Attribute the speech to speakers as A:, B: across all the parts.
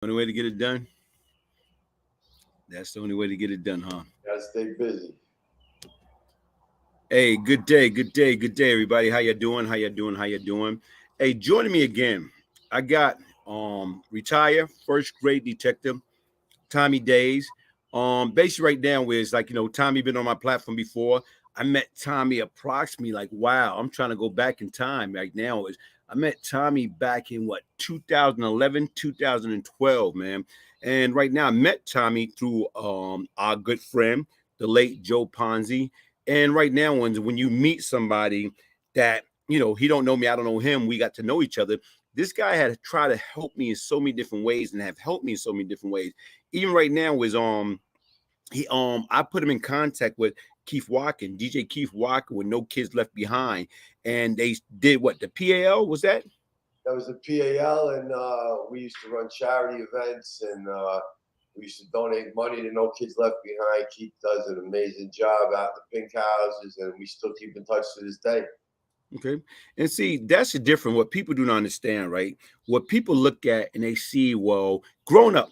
A: Only way to get it done. That's the only way to get it done, huh?
B: Gotta stay busy.
A: Hey, good day, good day, good day, everybody. How you doing? How you doing? How you doing? Hey, joining me again. I got retired first grade detective Tommy Days. Basically right now is like, Tommy been on my platform before. I met Tommy approximately like, wow, I'm trying to go back in time right now. Is I met Tommy back in what 2011, 2012, man. And right now I met Tommy through our good friend, the late Joe Ponzi. And right now when you meet somebody that, he don't know me, I don't know him, we got to know each other. This guy had tried to help me in so many different ways and have helped me in so many different ways. Even right now is he I put him in contact with Keith Walken, DJ Keith Walken with No Kids Left Behind. And they did what, the PAL was that?
B: That was the PAL, and we used to run charity events, and we used to donate money to No Kids Left Behind. Keith does an amazing job out in the pink houses, and we still keep in touch to this day.
A: Okay. And see, that's the different what people do not understand, right? What people look at and they see, well, growing up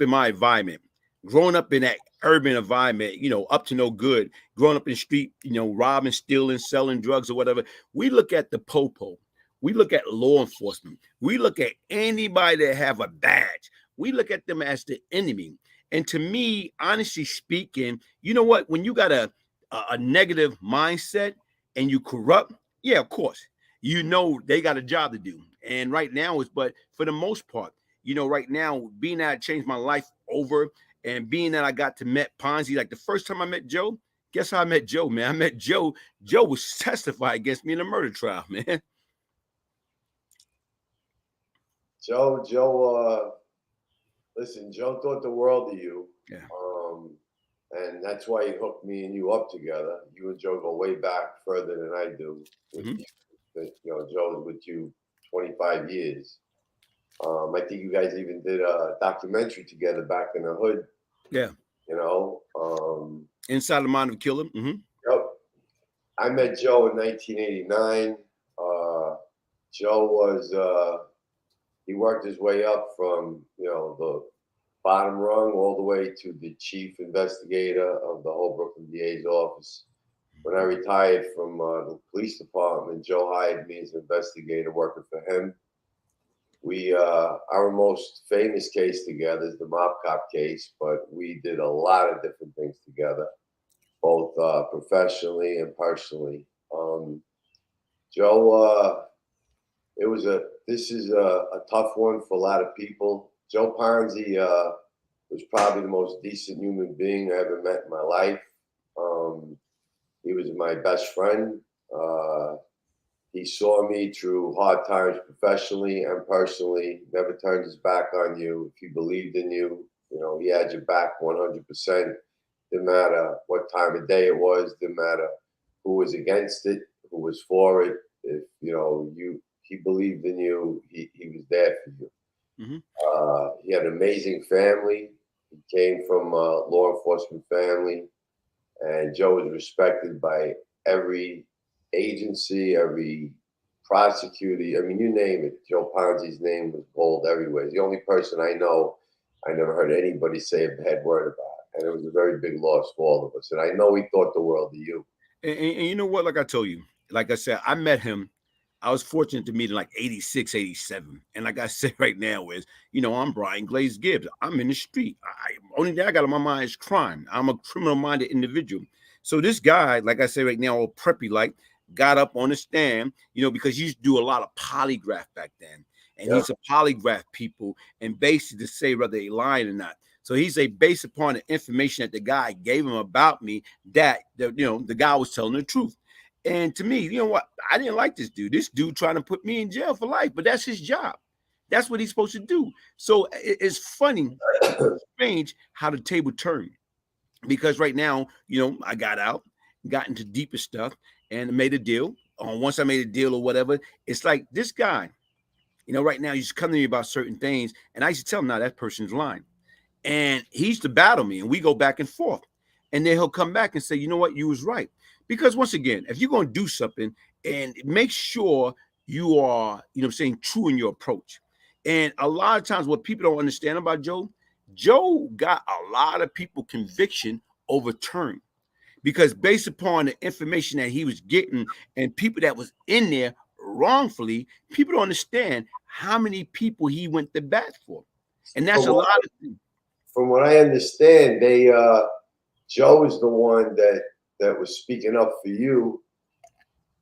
A: in my environment, growing up in that urban environment, up to no good, growing up in the street, robbing, stealing, selling drugs or whatever. We look at the popo. We look at law enforcement. We look at anybody that have a badge. We look at them as the enemy. And to me, honestly speaking, you know what? When you got a negative mindset and you corrupt, yeah, of course. They got a job to do. And right now is, but for the most part, right now, being that I changed my life over and being that I got to met Ponzi, like the first time I met Joe, guess how I met Joe, man? I met Joe. Joe was testifying against me in a murder trial, man.
B: Joe, listen, Joe thought the world of you,
A: Yeah.
B: and that's why he hooked me and you up together. You and Joe go way back further than I do. With
A: Hmm.
B: Joe was with you 25 years. I think you guys even did a documentary together back in the hood.
A: Yeah.
B: You know,
A: Inside the Mind of a Killer.
B: yep. I met Joe in 1989. Uh, Joe was he worked his way up from the bottom rung all the way to the chief investigator of the whole Brooklyn DA's office. When I retired from the police department, Joe hired me as an investigator working for him. Our most famous case together is the mob cop case, but we did a lot of different things together, both professionally and personally. Joe, this is a tough one for a lot of people. Joe Ponzi was probably the most decent human being I ever met in my life. Um, he was my best friend. Uh, he saw me through hard times professionally and personally, never turned his back on you. If he believed in you, he had your back 100%. Didn't matter what time of day it was, didn't matter who was against it, who was for it. If he believed in you, he was there for you.
A: Hmm.
B: He had an amazing family. He came from a law enforcement family, and Joe was respected by every agency, every prosecutor. I mean, you name it. Joe Ponzi's name was gold everywhere. He's the only person I know I never heard anybody say a bad word about. And it was a very big loss for all of us. And I know he thought the world of you.
A: And you know what? Like I told you, like I said, I met him. I was fortunate to meet in like 86, 87. And like I said right now is, I'm Brian Glaze Gibbs. I'm in the street. Only thing I got on my mind is crime. I'm a criminal-minded individual. So this guy, like I say right now, all preppy like, got up on the stand, because he used to do a lot of polygraph back then. And
B: Yep.
A: he's a polygraph people and basically to say whether they lying or not. So he's a based upon the information that the guy gave him about me that the guy was telling the truth. And to me, you know what? I didn't like this dude. This dude trying to put me in jail for life, but that's his job. That's what he's supposed to do. So it's funny, strange how the table turned because right now, I got out, got into deeper stuff, and made a deal. Once I made a deal or whatever, it's like this guy, right now he's coming to me about certain things, and I used to tell him, "Now that person's lying." And he used to battle me, and we go back and forth. And then he'll come back and say, "You know what? You was right." Because once again, if you're going to do something, and make sure you are, true in your approach. And a lot of times, what people don't understand about Joe, Joe got a lot of people conviction overturned because based upon the information that he was getting and people that was in there wrongfully, people don't understand how many people he went to bat for, and that's
B: From
A: a
B: what,
A: lot of.
B: from what I understand, Joe is the one that was speaking up for you.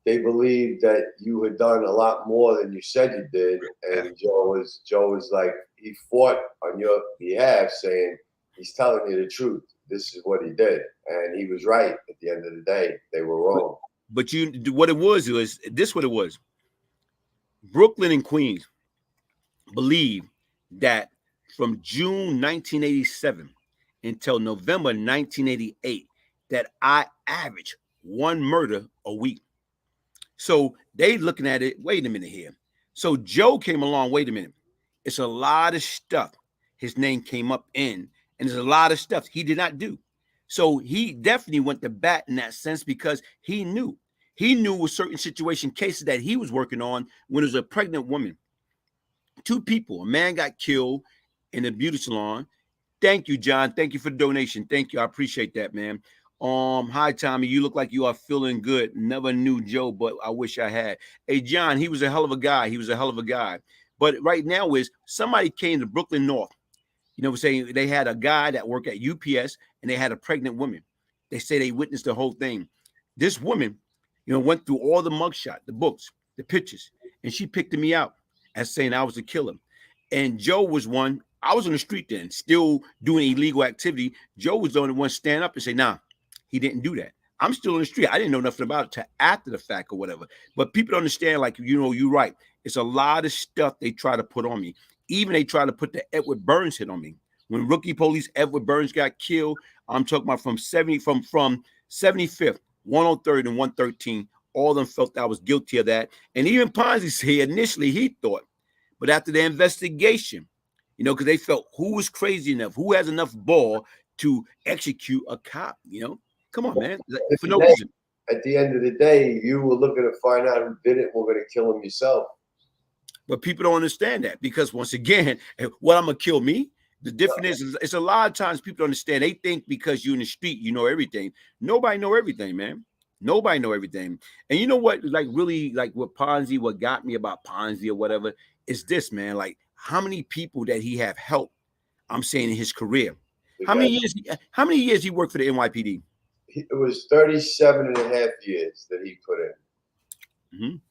B: They believed that you had done a lot more than you said you did, and Joe was like he fought on your behalf, saying he's telling you the truth. This is what he did, and he was right. At the end of the day, they were
A: But,
B: wrong.
A: but you, what it was this: what it was, Brooklyn and Queens believe that from June 1987 until November 1988, that I averaged one murder a week. So they looking at it. Wait a minute here. So Joe came along. Wait a minute. It's a lot of stuff. His name came up in, and there's a lot of stuff he did not do. So he definitely went to bat in that sense because he knew. He knew with certain situation cases that he was working on when it was a pregnant woman. Two people, a man got killed in a beauty salon. Thank you, John. Thank you for the donation. Thank you. I appreciate that, man. Hi, Tommy. You look like you are feeling good. Never knew Joe, but I wish I had. Hey, John, he was a hell of a guy. He was a hell of a guy. But right now is somebody came to Brooklyn North. We're saying they had a guy that worked at UPS and they had a pregnant woman. They say they witnessed the whole thing. This woman, went through all the mugshot, the books, the pictures, and she picked me out as saying I was the killer. And Joe was one. I was on the street then, still doing illegal activity. Joe was the only one stand up and say, "Nah, he didn't do that." I'm still on the street. I didn't know nothing about it till after the fact or whatever. But people don't understand, like, you're right. It's a lot of stuff they try to put on me. Even they try to put the Edward Burns hit on me. When rookie police Edward Burns got killed, I'm talking about from 75th, 103rd, and 113. All of them felt I was guilty of that. And even Ponzi said initially he thought, but after the investigation, because they felt who was crazy enough, who has enough ball to execute a cop, Come on, man. For no reason.
B: At the end of the day, you were looking to find out who did it. We're going to kill him yourself.
A: But people don't understand that because once again, what I'm gonna kill me? The difference is it's a lot of times people don't understand. They think because you're in the street, you know everything. Nobody know everything, man. Nobody know everything. And you know what? Like really, like what Ponzi, what got me about Ponzi or whatever is this, man. Like how many people that he have helped. I'm saying in his career. How many years? How many years he worked for the NYPD?
B: It was 37 and a half years that he put in.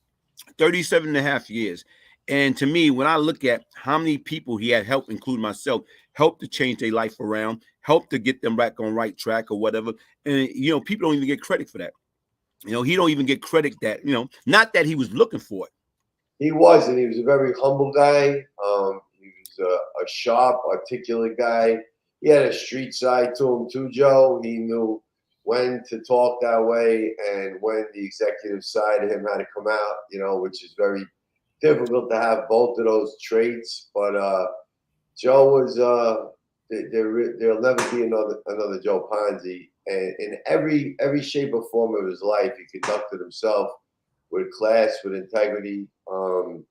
A: 37 and a half years. And to me, when I look at how many people he had helped, including myself, helped to change their life around, helped to get them back on right track or whatever. And, people don't even get credit for that. He don't even get credit that, not that he was looking for it.
B: He wasn't. He was a very humble guy. He was a sharp, articulate guy. He had a street side to him too, Joe. He knew when to talk that way and when the executive side of him had to come out, which is very difficult to have both of those traits. But Joe was there'll never be another Joe Ponzi. And in every shape or form of his life, he conducted himself with class, with integrity. All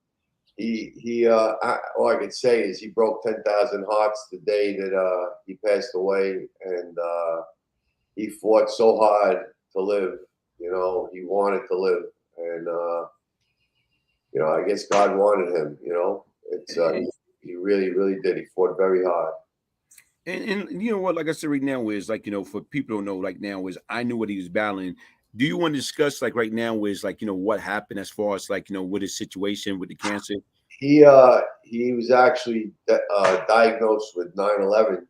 B: I can say is he broke 10,000 hearts the day that he passed away, and he fought so hard to live. He wanted to live, and I guess God wanted him. It's he really, really did. He fought very hard.
A: And you know what? Like I said, right now is like for people don't know, like now is I knew what he was battling. Do you want to discuss like right now is like what happened as far as like with his situation with the cancer?
B: He was actually diagnosed with 9/11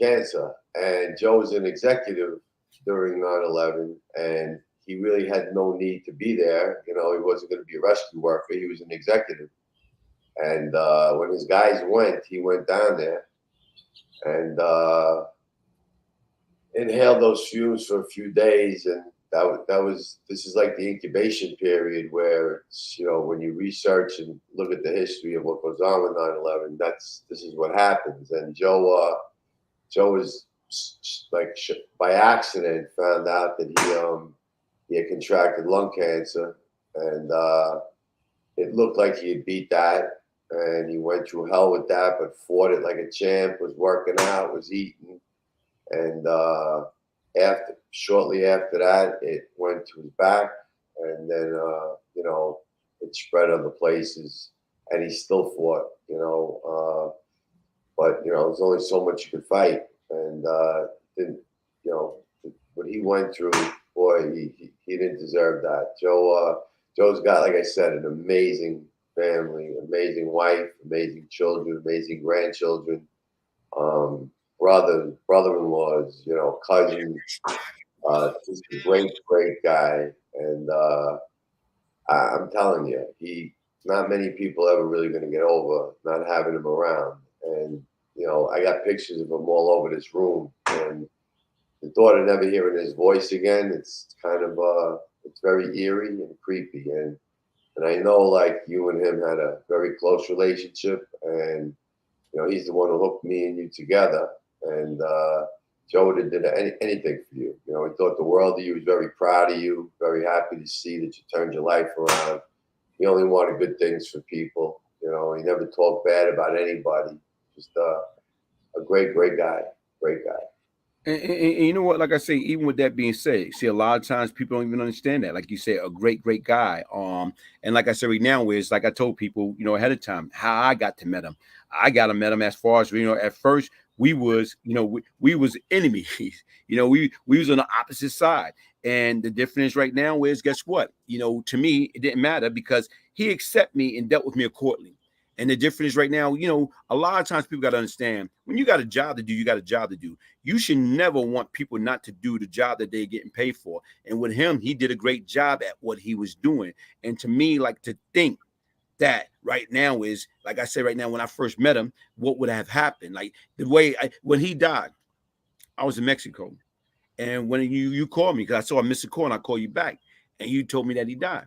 B: cancer, and Joe was an executive during 9/11, and he really had no need to be there. He wasn't going to be a rescue worker. He was an executive, and when his guys went, he went down there and inhaled those fumes for a few days, and this is like the incubation period where when you research and look at the history of what goes on with 9/11, this is what happens. And Joe was like by accident found out that he had contracted lung cancer, and it looked like he had beat that. and he went through hell with that, but fought it like a champ. Was working out, was eating, and after shortly after that, it went to his back, and then it spread other places, and he still fought. But there's only so much you could fight, and didn't you know what he went through? Boy, he didn't deserve that. Joe's got, like I said, an amazing family, amazing wife, amazing children, amazing grandchildren, brother-in-laws, cousins. He's a great guy, and I'm telling you, not many people ever really going to get over not having him around. And I got pictures of him all over this room, and the thought of never hearing his voice again, it's kind of it's very eerie and creepy. And I know, like, you and him had a very close relationship, and he's the one who hooked me and you together. And Joe would have did anything for you. He thought the world of you. He was very proud of you, very happy to see that you turned your life around. He only wanted good things for people. He never talked bad about anybody. Just a great guy, great guy.
A: And you know what? Like I say, even with that being said, see, a lot of times people don't even understand that. Like you said, a great guy. And like I said, right now is like I told people, ahead of time, how I got to met him. I got to met him as far as at first we was, we was enemies. We was on the opposite side. And the difference right now is, guess what? To me, it didn't matter because he accepted me and dealt with me accordingly. And the difference right now, a lot of times people got to understand when you got a job to do, you got a job to do. You should never want people not to do the job that they're getting paid for. And with him, he did a great job at what he was doing. And to me, like to think that right now is, like I said, right now, when I first met him, what would have happened? Like the way when he died, I was in Mexico. And when you called me, because I saw I missed a call and I called you back, and you told me that he died.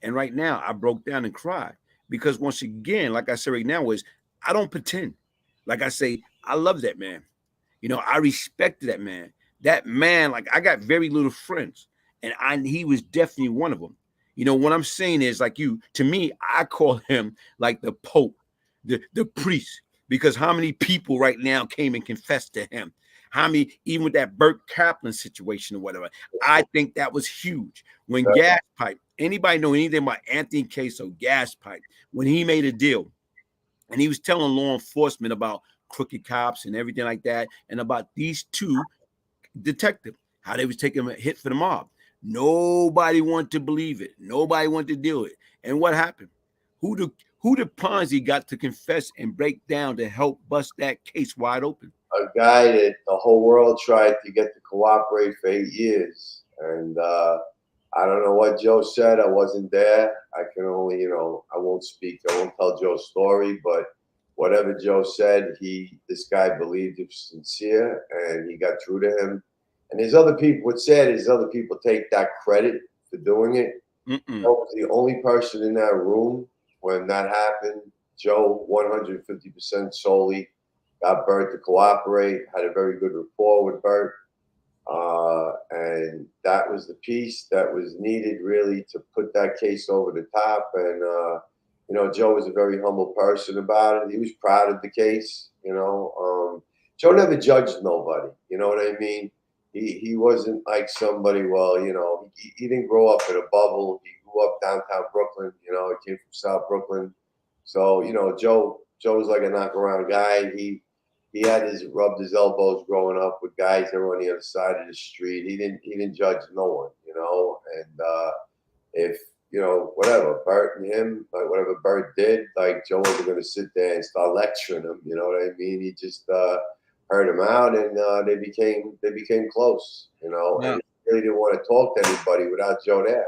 A: And right now, I broke down and cried because once again, like I said right now, is I don't pretend. Like I say, I love that man. I respected that man. That man, like I got very little friends, and he was definitely one of them. What I'm saying is, like to me, I call him like the Pope, the priest, because how many people right now came and confessed to him? How many, even with that Burt Kaplan situation or whatever, I think that was huge. When Gas Pipe, anybody know anything about Anthony Queso, Gas Pipe, when he made a deal and he was telling law enforcement about crooked cops and everything like that, and about these two detectives, how they was taking a hit for the mob. Nobody wanted to believe it. Nobody wanted to deal it. And what happened? Who the Ponzi got to confess and break down to help bust that case wide open?
B: A guy that the whole world tried to get to cooperate for 8 years, and I don't know what Joe said. I wasn't there. I can only, I won't speak. I won't tell Joe's story, but whatever Joe said, this guy believed it was sincere, and he got through to him. And there's other people. What's sad is other people take that credit for doing it. Joe was the only person in that room when that happened. Joe, 150% solely, got Bert to cooperate. Had a very good rapport with Bert. And that was the piece that was needed really to put that case over the top. And Joe was a very humble person about it. He was proud of the case. Joe never judged nobody. You know what I mean? He wasn't like somebody. Well, he didn't grow up in a bubble. He grew up downtown Brooklyn. He came from South Brooklyn. So Joe was like a knock around guy. He had rubbed his elbows growing up with guys that were on the other side of the street. He didn't judge no one, And if whatever Bert and him, like whatever Bert did, like Joe wasn't going to sit there and start lecturing him. You know what I mean? He just heard him out, and they became close.
A: Yeah.
B: And he really didn't want to talk to anybody without Joe there.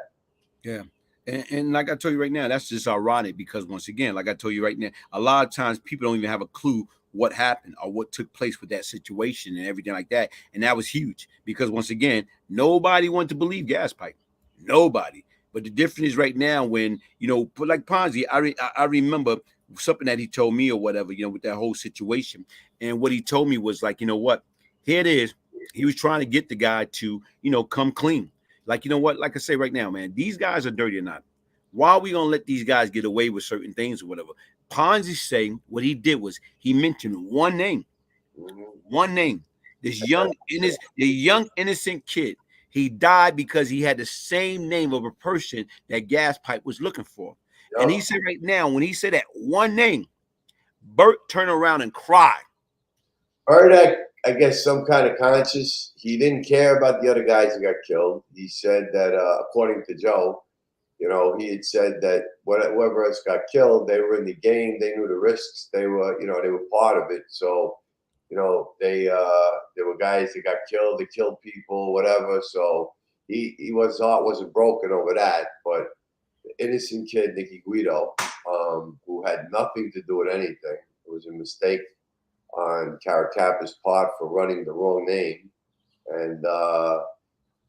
A: Yeah. And like I told you right now, that's just ironic because once again, like I told you right now, a lot of times people don't even have a clue what happened or what took place with that situation and everything like that. And that was huge because once again, nobody wanted to believe Gas Pipe. Nobody. But the difference is right now when, like Ponzi, I remember something that he told me or whatever, with that whole situation. And what he told me was like, what? Here it is. He was trying to get the guy to, come clean. Like, what? Like I say right now, man, these guys are dirty or not. Why are we gonna let these guys get away with certain things or whatever? Ponzi say what he did was he mentioned one name,
B: Mhm.
A: one name. The young innocent kid. He died because he had the same name of a person that Gas Pipe was looking for. And he
B: Yup.
A: said right now, when he said that one name, Bert turned around and cried.
B: Heard that, I guess, some kind of conscious. He didn't care about the other guys that got killed. He said that, according to Joe, he had said that whoever else got killed, they were in the game. They knew the risks. They were part of it. So, there were guys that got killed. They killed people, whatever. So his heart wasn't broken over that. But the innocent kid, Nicky Guido, who had nothing to do with anything, it was a mistake on Caracapa's part for running the wrong name, and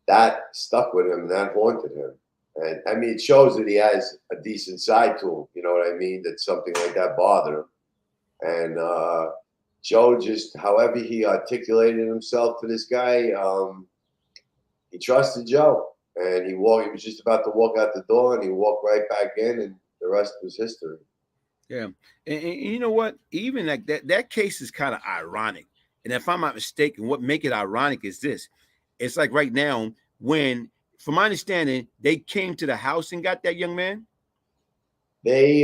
B: that stuck with him. That haunted him. And I mean, it shows that he has a decent side to him. You know what I mean? That something like that bothered him. And Joe just, however he articulated himself to this guy, he trusted Joe. And he was just about to walk out the door, and he walked right back in, and the rest was history.
A: Yeah, and you know what? Even like that case is kind of ironic. And if I'm not mistaken, what make it ironic is this: it's like right now when, from my understanding, they came to the house and got that young man.
B: They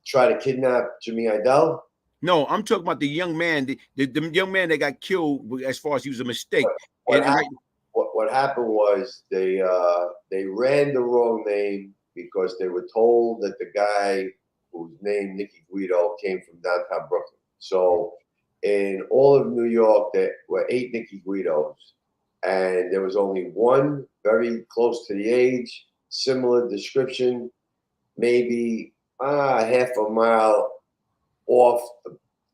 B: try to kidnap Jimmy Idell.
A: No, I'm talking about the young man, the young man that got killed as far as he was a mistake.
B: What what
A: And
B: happened?
A: right,
B: What happened was they ran the wrong name because they were told that the guy whose name Nicky Guido came from downtown Brooklyn. So in all of New York, there were 8 Nicky Guidos, and there was only one very close to the age, similar description, maybe half a mile off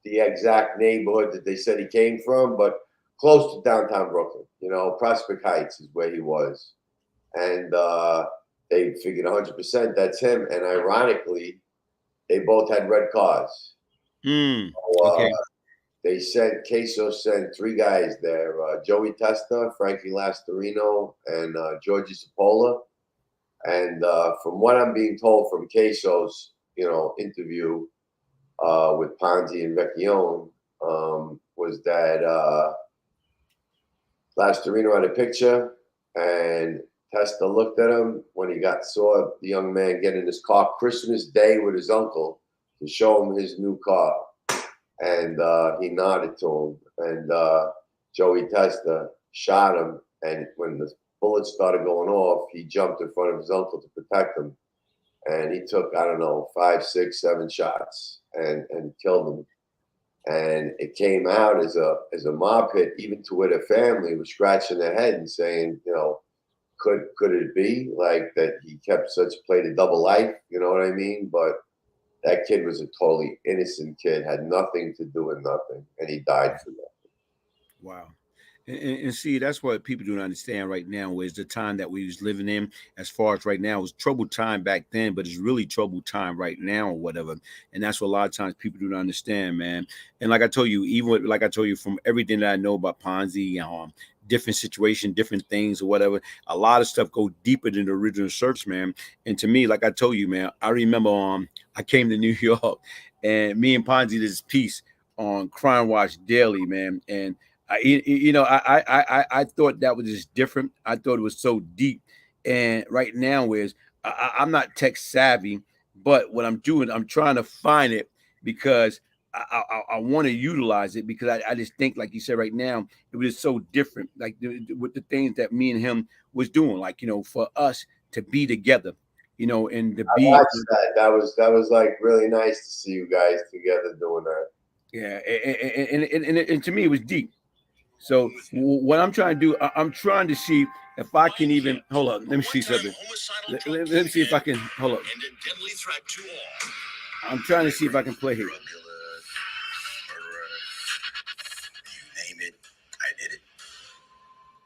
B: the exact neighborhood that they said he came from, but close to downtown Brooklyn. Prospect Heights is where he was, and they figured 100% that's him. And ironically, they both had red cars. So,
A: okay,
B: Queso sent 3 guys there: Joey Testa, Frankie Lastarino, and Georgie Cipolla. And from what I'm being told from Queso's, interview with Ponzi and Vecchione, was that Lastarino had a picture, and Testa looked at him when he saw the young man get in his car Christmas Day with his uncle to show him his new car, and he nodded to him, and Joey Testa shot him, and when the bullets started going off, he jumped in front of his uncle to protect him, and he took, I don't know, 5, 6, 7 shots and killed him. And it came out as a mob hit, even to where the family was scratching their head and saying, could it be like that he kept played a double life? You know what I mean? But that kid was a totally innocent kid, had nothing to do with nothing, and he died for that.
A: wow. And see, that's what people don't understand right now is the time that we was living in. As far as right now, it was troubled time back then, but it's really troubled time right now or whatever. And that's what a lot of times people don't understand, man. And like I told you, like I told you, from everything that I know about Ponzi, different situation, different things or whatever, a lot of stuff go deeper than the original surface, man. And to me, like I told you, man, I remember I came to New York and me and Ponzi did this piece on Crime Watch Daily, man. And I thought that was just different. I thought it was so deep. And right now is I'm not tech savvy, but what I'm doing, I'm trying to find it because I want to utilize it because I just think, like you said, right now it was so different. Like with the things that me and him was doing, like for us to be together, and to
B: I
A: be
B: watched that. That was like really nice to see you guys together doing that.
A: yeah, and to me it was deep. So what I'm trying to do, I'm trying to see if I can even hold on. Let me see something. Let me see if I can hold on. I'm trying to see if I can play here.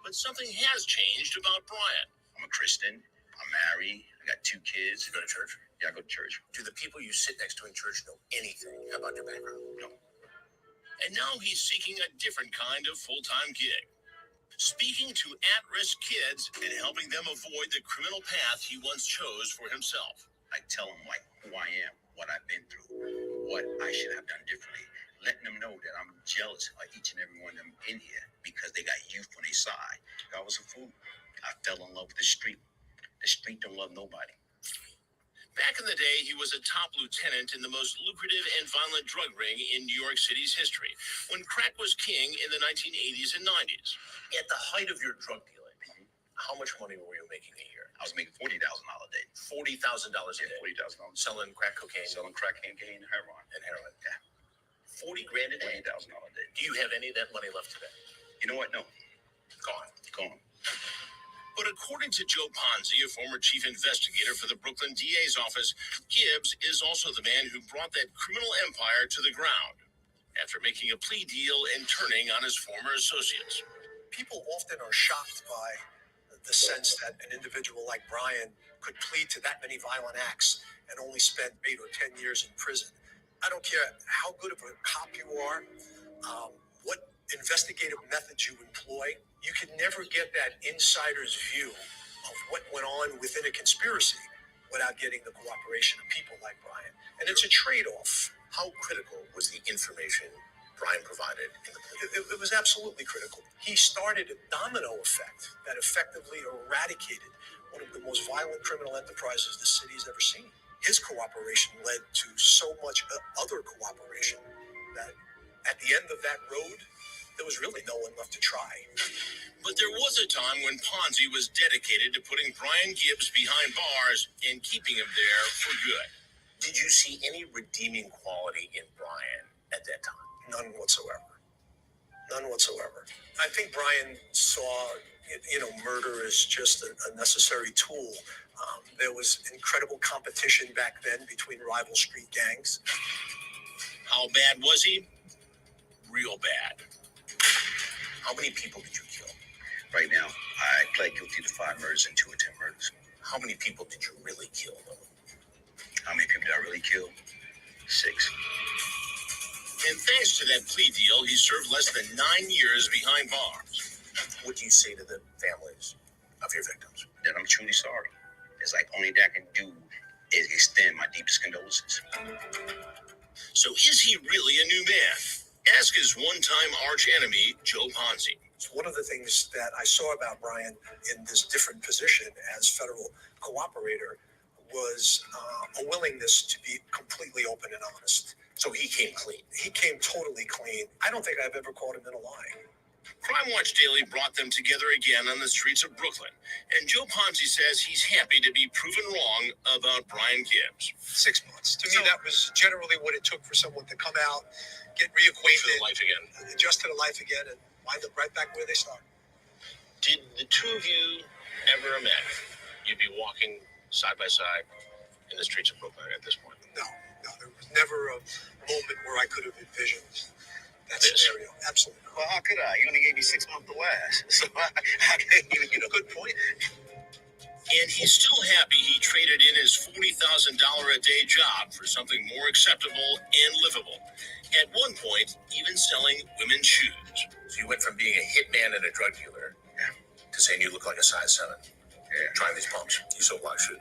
C: But something has changed about Brian. I'm a Christian. I'm married. I got 2 kids. You go to church? Yeah, I go to church. Do the people you sit next to in church know anything about your background? No. And now he's seeking a different kind of full-time gig. Speaking to at-risk kids and helping them avoid the criminal path he once chose for himself. I tell them who I am, what I've been through. what I should have done differently. Letting them know that I'm jealous of each and every one of them in here because they got youth on their side. I was a fool. I fell in love with the street. The street don't love nobody. Back in the day, he was a top lieutenant in the most lucrative and violent drug ring in New York City's history, when crack was king in the 1980s and 90s. At the height of your drug dealing, how much money were you making a year? I was making $40,000 a day. $40,000 a day? $40,000. Selling crack cocaine? Selling crack cocaine, heroin. And heroin, yeah. 40 grand a day? $40,000 a day. Do you have any of that money left today? You know what? No. Gone. But according to Joe Ponzi, a former chief investigator for the Brooklyn DA's office, Gibbs is also the man who brought that criminal empire to the ground after making a plea deal and turning on his former associates.
D: People often are shocked by the sense that an individual like Brian could plead to that many violent acts and only spend 8 or 10 years in prison. I don't care how good of a cop you are, what investigative methods you employ, you can never get that insider's view of what went on within a conspiracy without getting the cooperation of people like Brian. And it's a trade-off.
C: How critical was the information Brian provided in the plea?
D: It was absolutely critical. He started a domino effect that effectively eradicated one of the most violent criminal enterprises the city's ever seen. His cooperation led to so much other cooperation that at the end of that road, there was really no one left to try.
C: But there was a time when Ponzi was dedicated to putting Brian Gibbs behind bars and keeping him there for good. Did you see any redeeming quality in Brian at that time?
D: None whatsoever. I think Brian saw, murder as just a necessary tool. There was incredible competition back then between rival street gangs.
C: How bad was he? Real bad. How many people did you kill? Right now, I pled guilty to 5 murders and 2 attempt murders. How many people did you really kill, though? How many people did I really kill? 6. And thanks to that plea deal, he served less than 9 years behind bars. What do you say to the families of your victims? That I'm truly sorry. It's like only that I can do is extend my deepest condolences. So is he really a new man? Ask his one-time arch enemy, Joe Ponzi.
D: One of the things that I saw about Brian in this different position as federal cooperator was a willingness to be completely open and honest.
C: So he came clean.
D: He came totally clean. I don't think I've ever caught him in a lie.
C: Crime Watch Daily brought them together again on the streets of Brooklyn. And Joe Ponzi says he's happy to be proven wrong about Brian Gibbs.
D: 6 months. To me, that was generally what it took for someone to come out, get reacquainted,
C: To life again.
D: adjust to the life again, and wind up right back where they started.
C: Did the two of you ever imagine you'd be walking side by side in the streets of Brooklyn at this point?
D: No, there was never a moment where I could have envisioned that scenario. Absolutely.
C: Well, how could I? You only gave me 6 months to last. So I can't even get a good point. And he's still happy he traded in his $40,000 a day job for something more acceptable and livable. At one point, even selling women's shoes. So you went from being a hitman and a drug dealer to saying you look like a size 7. Trying these pumps. You sold black shoes.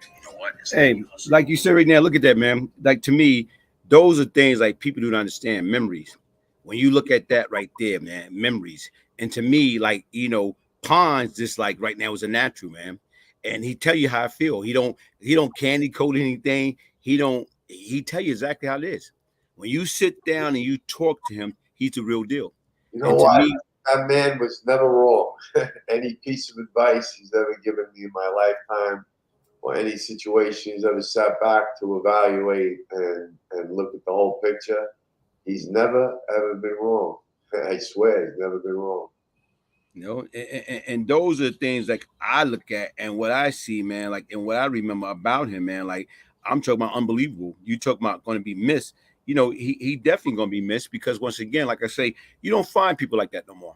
C: You know what?
A: Hey, like you said right now, look at that, man. Like, to me, those are things like people don't understand. Memories. When you look at that right there, man, memories. And to me, like, Pons just like right now is a natural, man. And he tell you how I feel. He don't candy coat anything. He tell you exactly how it is. When you sit down and you talk to him, he's the real deal.
B: You know what? That man was never wrong. Any piece of advice he's ever given me in my lifetime, or any situation he's ever sat back to evaluate and look at the whole picture, he's never, ever been wrong. I swear, he's never been wrong.
A: And those are the things like I look at and what I see, man, like, and what I remember about him, man. Like, I'm talking about unbelievable. You talk about going to be missed. He definitely going to be missed because, once again, like I say, you don't find people like that no more.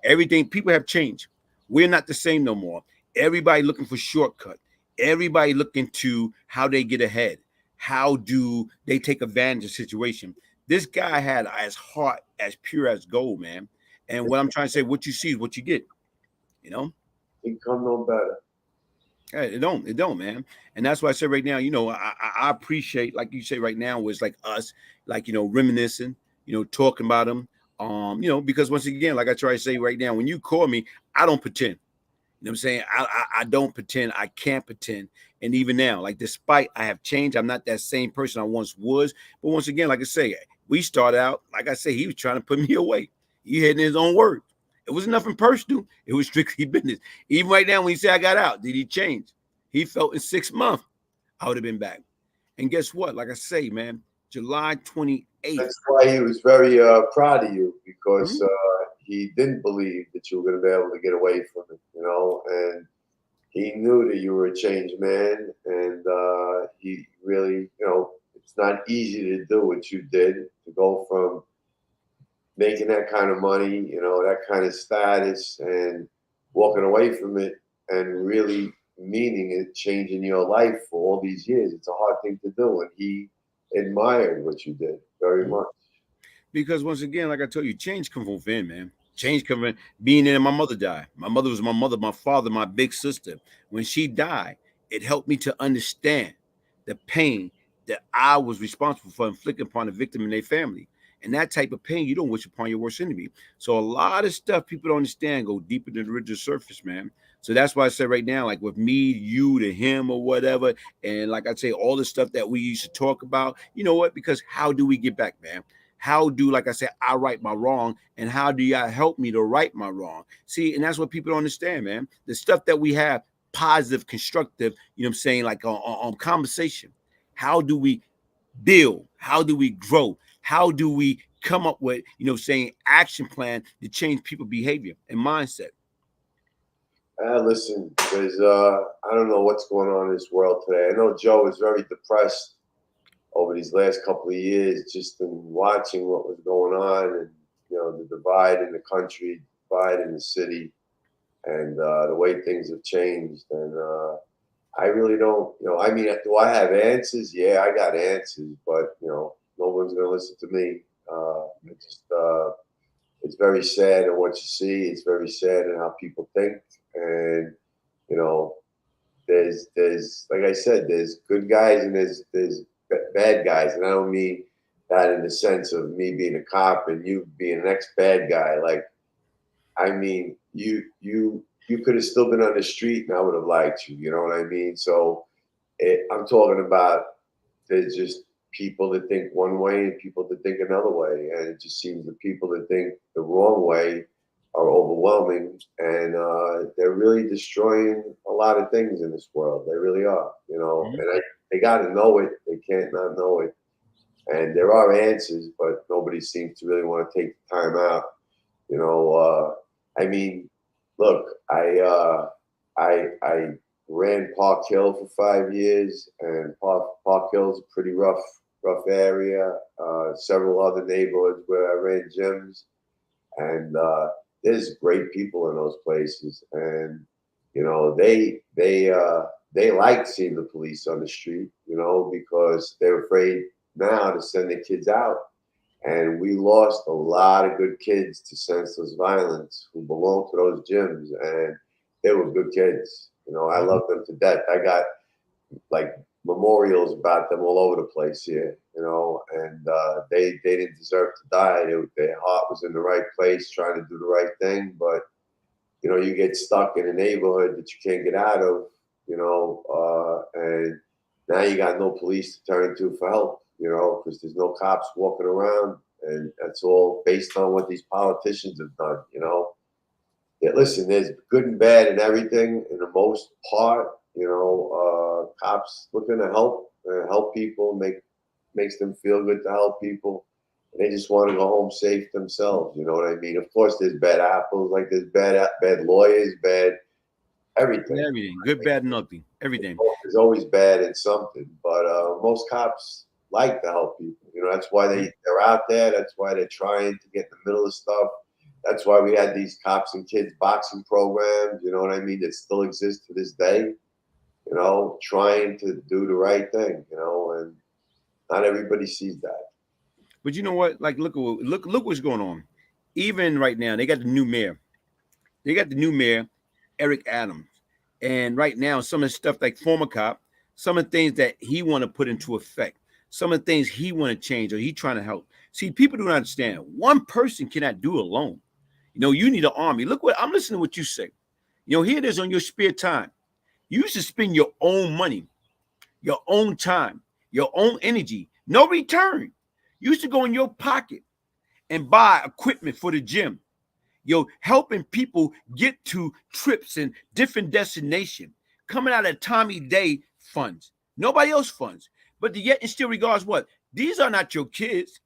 A: Everything, people have changed. We're not the same no more. Everybody looking for shortcut. Everybody looking to how they get ahead. How do they take advantage of the situation? This guy had his heart as pure as gold, man. And what I'm trying to say, what you see is what you get.
B: He come no better.
A: It don't, man. And that's why I said right now, I appreciate, like you say right now, was like us, like, reminiscing, talking about them. Because once again, like I try to say right now, when you call me, I don't pretend. You know what I'm saying? I don't pretend. I can't pretend. And even now, like despite I have changed, I'm not that same person I once was. But once again, like I say, we started out, like I say, he was trying to put me away. He had in his own words. It was nothing personal. It was strictly business. Even right now, when he said I got out, did he change? He felt in 6 months I would have been back. And guess what? Like I say, man, July 28th.
B: That's why he was very proud of you, because
A: Mhm.
B: he didn't believe that you were going to be able to get away from it, and he knew that you were a changed man, and he really, it's not easy to do what you did, to go from making that kind of money, that kind of status, and walking away from it and really meaning it, changing your life for all these years. It's a hard thing to do, and he admired what you did very
A: Mhm.
B: much.
A: Because once again, like I told you, change come from within, man. Change come from being in. My mother died. My mother was my mother, my father, my big sister. When she died, it helped me to understand the pain that I was responsible for inflicting upon the victim and their family. And that type of pain you don't wish upon your worst enemy. So a lot of stuff people don't understand go deeper than the original surface, man. So that's why I say right now, like with me, you, to him, or whatever, and like I say, all the stuff that we used to talk about. You know what? Because how do we get back, man? How do, like I said, I right my wrong, and how do y'all help me to right my wrong? See, and that's what people don't understand, man. The stuff that we have, positive, constructive, you know what I'm saying, like on conversation. How do we build? How do we grow? How do we come up with, saying action plan to change people behavior and mindset?
B: Listen, there's I don't know what's going on in this world today. I know Joe is very depressed over these last couple of years, just in watching what was going on, and the divide in the country, divide in the city, and the way things have changed. And I really don't, I mean, do I have answers? Yeah, I got answers, but no one's going to listen to me. It's just, it's very sad in what you see. It's very sad in how people think, and you know, there's like I said, there's good guys and there's bad guys, and I don't mean that in the sense of me being a cop and you being an ex bad guy. Like, I mean, you could have still been on the street and I would have liked you. You know what I mean? So I'm talking about, there's just people that think one way and people that think another way, and it just seems the people that think the wrong way are overwhelming, and they're really destroying a lot of things in this world. They really are,
A: Mhm.
B: and they got to know it. They can't not know it. And there are answers, but nobody seems to really want to take the time out. You know, I mean, look, I ran Park Hill for 5 years, and Park Hill's a pretty rough area. Several other neighborhoods where I ran gyms, and there's great people in those places, and they like seeing the police on the street, because they're afraid now to send their kids out, and we lost a lot of good kids to senseless violence who belonged to those gyms, and they were good kids. I
A: Mhm.
B: love them to death. I got like memorials about them all over the place here, and they didn't deserve to die. Their heart was in the right place, trying to do the right thing, but you get stuck in a neighborhood that you can't get out of, and now you got no police to turn to for help, because there's no cops walking around, and that's all based on what these politicians have done. Yeah, listen, there's good and bad in everything. In the most part, cops looking to help people, makes them feel good to help people. And they just want to go home safe themselves. You know what I mean? Of course, there's bad apples, like there's bad lawyers, bad everything.
A: Everything, good, bad, and ugly. Everything.
B: There's always bad in something, but most cops like to help people. That's why they're out there. That's why they're trying to get in the middle of stuff. That's why we had these cops and kids boxing programs. You know what I mean? That still exist to this day. Trying to do the right thing. And not everybody sees that.
A: But you know what? Like, look what's going on. Even right now, they got the new mayor. They got the new mayor, Eric Adams. And right now, some of the stuff like former cop, some of the things that he want to put into effect, some of the things he want to change or he trying to help. See, people don't understand. One person cannot do it alone. You need an army. Look what I'm listening to what you say. Here it is on your spare time. You used to spend your own money, your own time, your own energy, no return. You used to go in your pocket and buy equipment for the gym. Helping people get to trips and different destinations, coming out of Tommy Day funds, nobody else funds. But yet and still regards what? These are not your kids.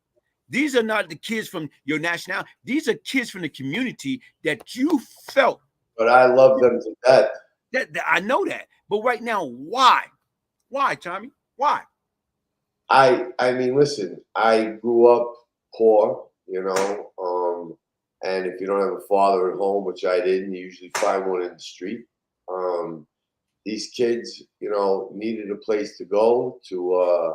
A: These are not the kids from your nationality. These are kids from the community that you felt.
B: But I love them to death.
A: That I know that. But right now, why? Why, Tommy? Why?
B: I mean, listen, I grew up poor, and if you don't have a father at home, which I didn't, you usually find one in the street. These kids, needed a place to go to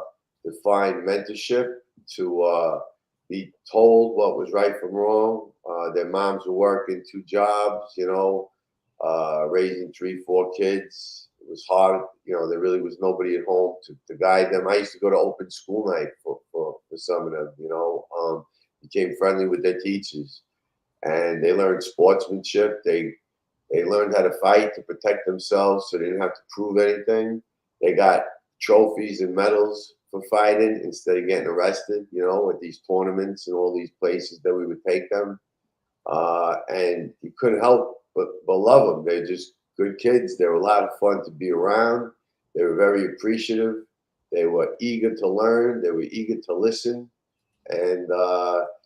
B: find mentorship, to be told what was right from wrong. Their moms were working 2 jobs, raising 3, 4 kids. It was hard. There really was nobody at home to guide them. I used to go to open school night for some of them, became friendly with their teachers, and they learned sportsmanship. They learned how to fight to protect themselves so they didn't have to prove anything. They got trophies and medals for fighting instead of getting arrested, at these tournaments and all these places that we would take them. And you couldn't help but love them. They're just good kids. They were a lot of fun to be around. They were very appreciative. They were eager to learn. They were eager to listen. And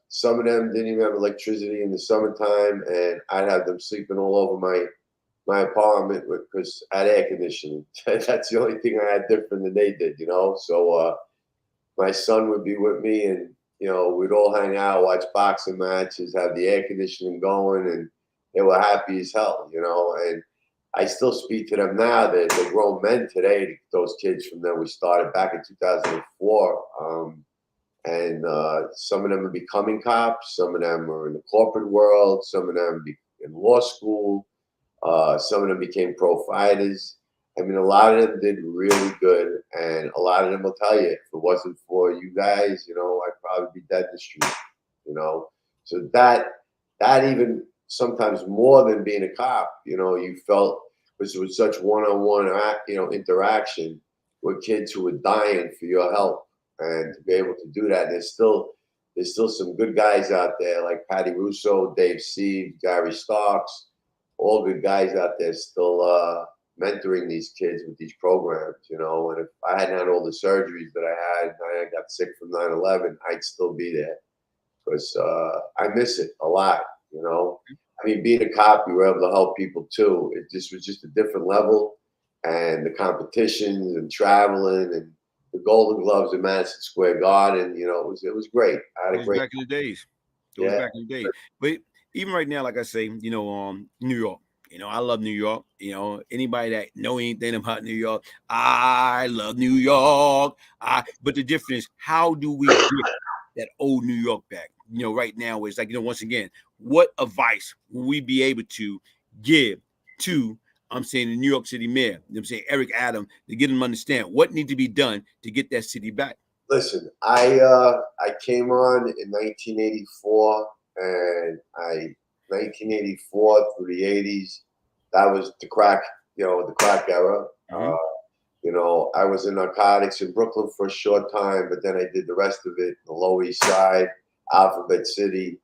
B: some of them didn't even have electricity in the summertime, and I'd have them sleeping all over my apartment because I had air conditioning. That's the only thing I had different than they did, So my son would be with me, and we'd all hang out, watch boxing matches, have the air conditioning going, and they were happy as hell, And I still speak to them now. They're grown men today. Those kids from there, we started back in 2004. And some of them are becoming cops. Some of them are in the corporate world. Some of them in law school. Some of them became pro fighters. I mean, a lot of them did really good, and a lot of them will tell you, if it wasn't for you guys, I'd probably be dead in the street. So that even sometimes more than being a cop, you felt because it was such one-on-one, interaction with kids who were dying for your help, and to be able to do that. There's still some good guys out there like Patty Russo, Dave Seed, Gary Starks, all good guys out there still mentoring these kids with these programs, And if I hadn't had all the surgeries that I had, and I got sick from 9/11, I'd still be there because I miss it a lot, I mean, being a cop, you were able to help people too. It just was just a different level, and the competitions and traveling and the Golden Gloves in Madison Square Garden, it was great. I had
A: It
B: a
A: was
B: great
A: back in the days. It was
B: yeah.
A: back in the days. But even right now, like I say, New York. I love New York. Anybody that know anything about New York, I love New York. But the difference is, how do we get that old New York back? Right now it's like, once again, what advice will we be able to give to I'm saying the New York City mayor, I'm saying Eric Adams, to get them to understand what needs to be done to get that city back?
B: Listen, I came on in 1984, and 1984 through the 80s, that was the crack, the crack era.
A: Mhm.
B: I was in narcotics in Brooklyn for a short time, but then I did the rest of it, the Lower East Side, Alphabet City.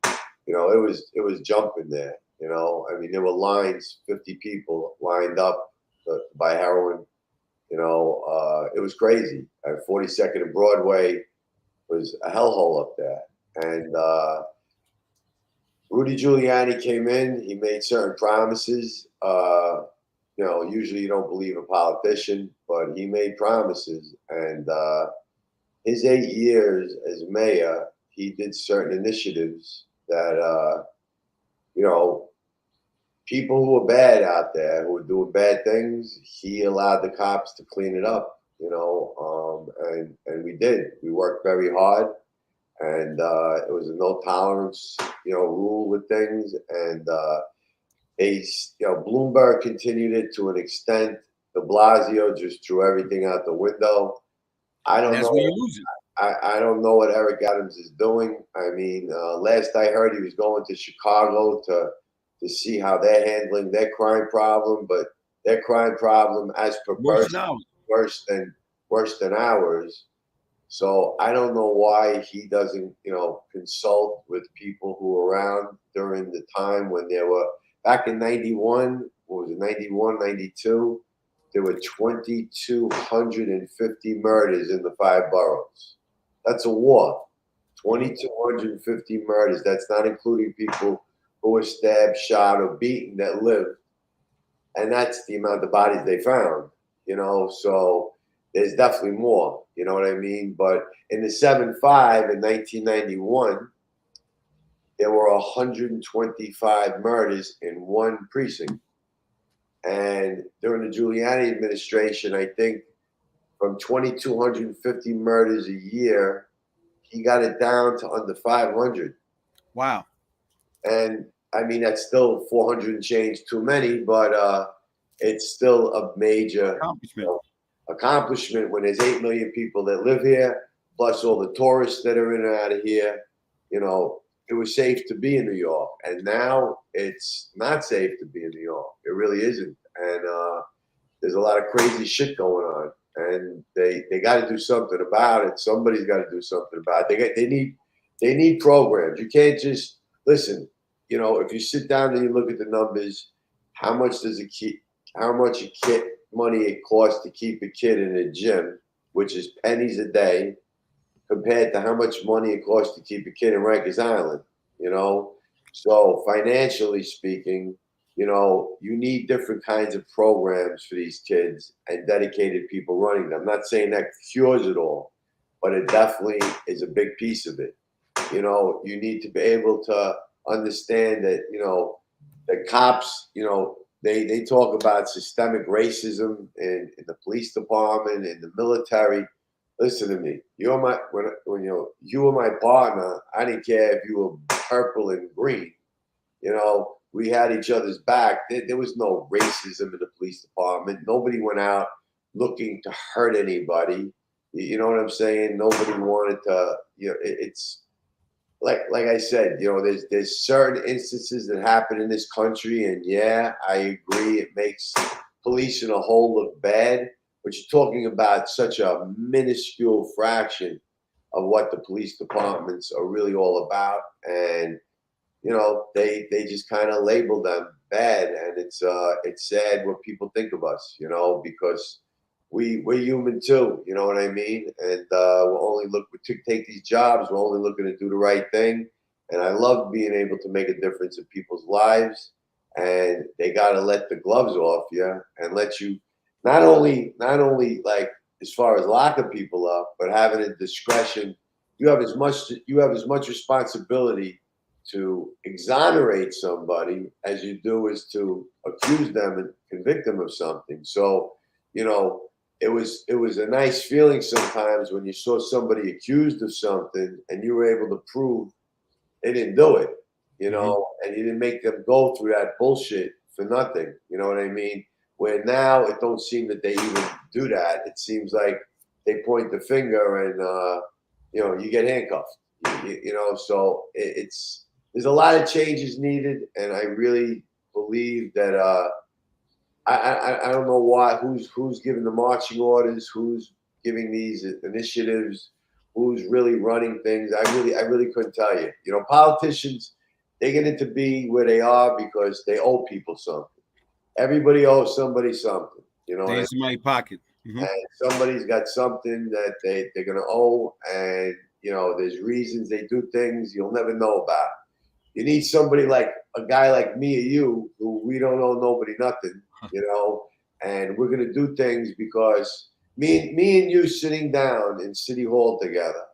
B: It was jumping there. I mean, there were lines, 50 people lined up to buy heroin. It was crazy. 42nd and Broadway was a hellhole up there. And Rudy Giuliani came in. He made certain promises. Usually you don't believe a politician, but he made promises. And his 8 years as mayor, he did certain initiatives that, people who were bad out there, who were doing bad things, he allowed the cops to clean it up, and we did. We worked very hard, and it was a no tolerance, rule with things, and Bloomberg continued it to an extent. De Blasio just threw everything out the window. I don't
A: That's
B: know.
A: where you lose it.
B: I don't know what Eric Adams is doing. I mean, last I heard, he was going to Chicago to see how they're handling their crime problem, but their crime problem, as per
A: Worse
B: person,
A: than ours.
B: worse than ours. So I don't know why he doesn't, consult with people who were around during the time when there were back in '91. What was it? '91, '92. There were 2,250 murders in the 5 boroughs. That's a war. 2,250 murders. That's not including people who were stabbed, shot, or beaten that lived. And that's the amount of bodies they found. So there's definitely more. You know what I mean? But in the 7-5 in 1991, there were 125 murders in one precinct. And during the Giuliani administration, I think from 2,250 murders a year, he got it down to under 500.
A: Wow.
B: And I mean, that's still 400 and change too many, but it's still a major accomplishment when there's 8 million people that live here, plus all the tourists that are in and out of here. It was safe to be in New York, and now it's not safe to be in New York. It really isn't. And there's a lot of crazy shit going on, and they got to do something about it. Somebody's got to do something about it. They need programs. You can't just listen. If you sit down and you look at the numbers, how much money it costs to keep a kid in a gym, which is pennies a day, compared to how much money it costs to keep a kid in Rikers Island. So financially speaking, you need different kinds of programs for these kids and dedicated people running them. I'm not saying that cures it all, but it definitely is a big piece of it. You need to be able to understand that, the cops, they talk about systemic racism in the police department, in the military. Listen to me. You were my partner. I didn't care if you were purple and green. We had each other's back. There was no racism in the police department. Nobody went out looking to hurt anybody. You know what I'm saying? Nobody wanted to. It's like I said. There's certain instances that happen in this country, and yeah, I agree. It makes police in a whole look bad. But you're talking about such a minuscule fraction of what the police departments are really all about, and they just kind of label them bad, and it's sad what people think of us, because we're human too, you know what I mean? And we take these jobs, we're only looking to do the right thing, and I love being able to make a difference in people's lives, and they got to let the gloves off you and let you not only like as far as locking people up, but having a discretion. You have as much responsibility to exonerate somebody as you do is to accuse them and convict them of something. So, it was a nice feeling sometimes when you saw somebody accused of something and you were able to prove they didn't do it, and you didn't make them go through that bullshit for nothing. You know what I mean? Where now it don't seem that they even do that. It seems like they point the finger and you get handcuffed. So there's a lot of changes needed, and I really believe that I don't know who's giving the marching orders, who's giving these initiatives, who's really running things. I really couldn't tell you. Politicians, they get to be where they are because they owe people something. Everybody owes somebody something.
A: They in somebody's pocket.
B: And somebody's got something that they're gonna owe, and there's reasons they do things you'll never know about. You need somebody like a guy like me or you, who we don't owe nobody nothing, and we're gonna do things because me and you sitting down in City Hall together,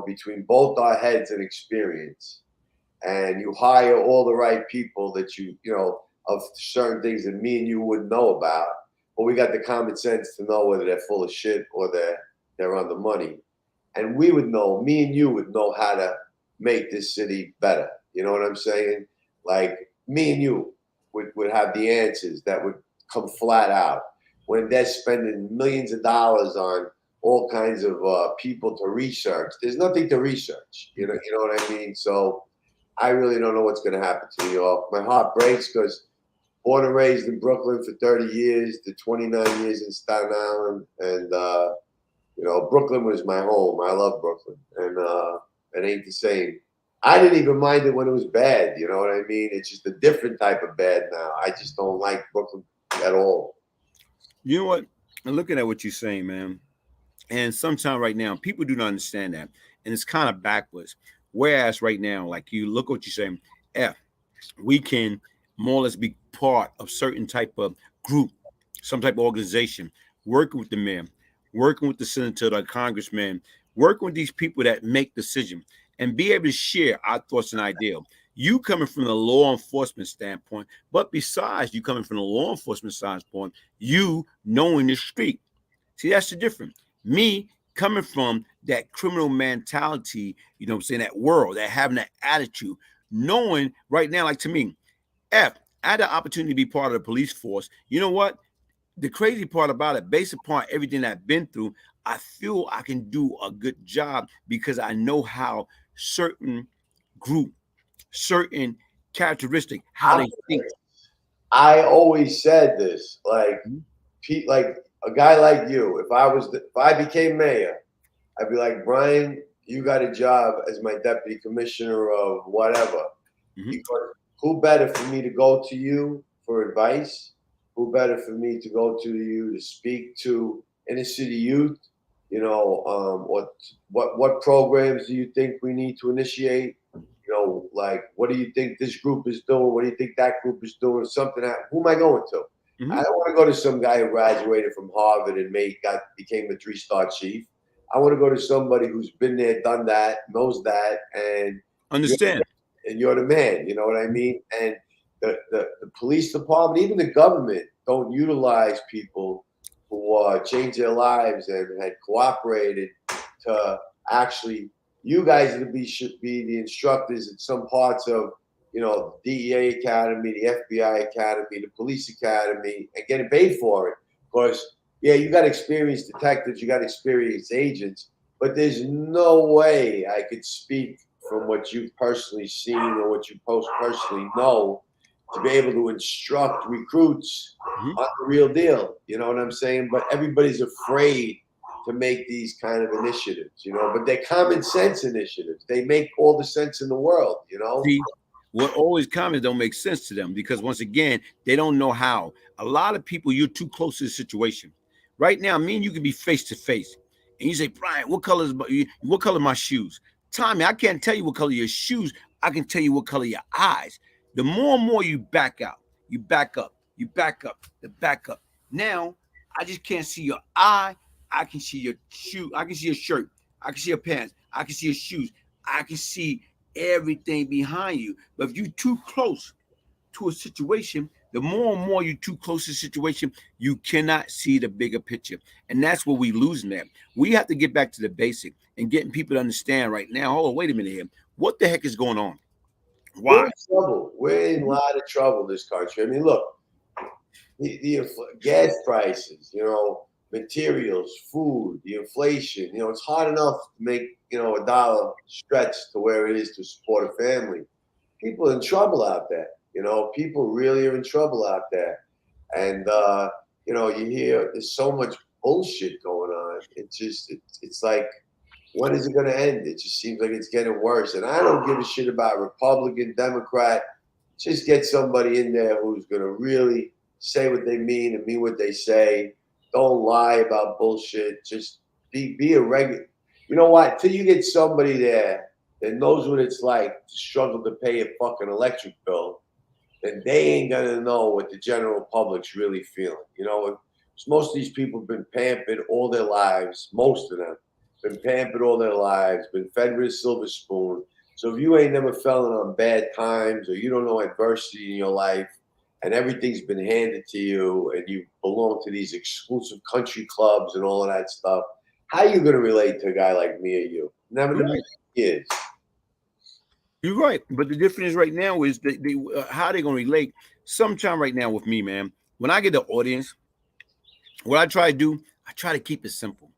B: between both our heads and experience, and you hire all the right people that of certain things that me and you wouldn't know about, but we got the common sense to know whether they're full of shit or they're on the money, and me and you would know how to make this city better. You know what I'm saying? Like me and you, would have the answers that would come flat out. When they're spending millions of dollars on all kinds of people to research, there's nothing to research. You know what I mean? So I really don't know what's going to happen to New York. My heart breaks because born and raised in Brooklyn for 30 years, to 29 years in Staten Island, and Brooklyn was my home. I love Brooklyn, and it ain't the same. I didn't even mind it when it was bad. You know what I mean? It's just a different type of bad now. I just don't like Brooklyn at all.
A: You know what? I'm looking at what you're saying, man. And sometimes right now, people do not understand that. And it's kind of backwards. Whereas right now, like you look what you're saying, F, we can more or less be part of certain type of group, some type of organization, working with the mayor, working with the senator, the congressman, working with these people that make decisions and be able to share our thoughts and ideas. You coming from the law enforcement standpoint, but besides you coming from the law enforcement standpoint, you knowing the street. See, that's the difference. Me coming from that criminal mentality, you know what I'm saying, that world, that having that attitude, knowing right now, like to me, F, I had the opportunity to be part of the police force. You know what? The crazy part about it, based upon everything I've been through, I feel I can do a good job because I know how certain group, certain characteristic, how they think.
B: I always said this, like
A: Mhm.
B: Pete, like a guy like you. If I became mayor, I'd be like, Brian, you got a job as my deputy commissioner of whatever.
A: Mhm.
B: Because who better for me to go to you for advice? Who better for me to go to you to speak to inner city youth? What programs do you think we need to initiate? Like what do you think this group is doing? What do you think that group is doing? Who am I going to? I
A: Mhm.
B: don't want to go to some guy who graduated from Harvard and became a 3-star chief. I want to go to somebody who's been there, done that, knows that, and you're,
A: Understand?
B: you're the man. You know what I mean? And the police department, even the government, don't utilize people who changed their lives and had cooperated to actually. You guys should be the instructors at some parts of DEA Academy, the FBI Academy, the Police Academy, and getting paid for it. Because yeah, you got experienced detectives, you got experienced agents, but there's no way I could speak from what you've personally seen or what you personally know to be able to instruct recruits
A: Mhm.
B: on the real deal. You know what I'm saying? But everybody's afraid to make these kind of initiatives, but they're common sense initiatives. They make all the sense in the world.
A: See, what always comments don't make sense to them because once again, they don't know how. A lot of people, you're too close to the situation. Right now, me and you can be face to face, and you say, Brian, what color my shoes? Tommy, I can't tell you what color your shoes. I can tell you what color your eyes. The more and more you back out, you back up, you back up, the back up. Now, I just can't see your eye. I can see your shoe. I can see your shirt. I can see your pants. I can see your shoes. I can see everything behind you. But if you're too close to a situation, the more and more you're too close to a situation, you cannot see the bigger picture. And that's where we losing that. We have to get back to the basic and getting people to understand right now. Hold on, wait a minute here. What the heck is going on?
B: We're
A: Why?
B: in trouble. We're in a lot of trouble, this country. I mean, look, the gas prices, materials, food, the inflation. It's hard enough to make a dollar stretch to where it is to support a family. People are in trouble out there. People really are in trouble out there, and you hear there's so much bullshit going on. It's like, when is it going to end? It just seems like it's getting worse, and I don't give a shit about Republican, Democrat. Just get somebody in there who's going to really say what they mean and mean what they say. Don't lie about bullshit. Just be a regular. You know what? Till you get somebody there that knows what it's like to struggle to pay a fucking electric bill, then they ain't gonna know what the general public's really feeling. Most of these people have been pampered all their lives. Most of them been pampered all their lives, been fed with a silver spoon. So if you ain't never fallen on bad times or you don't know adversity in your life and everything's been handed to you and you belong to these exclusive country clubs and all of that stuff, how are you going to relate to a guy like me or you? Never in a million years.
A: You're right, but the difference right now is that how they're gonna relate. Sometime right now with me, man. When I get the audience, what I try to do, I try to keep it simple.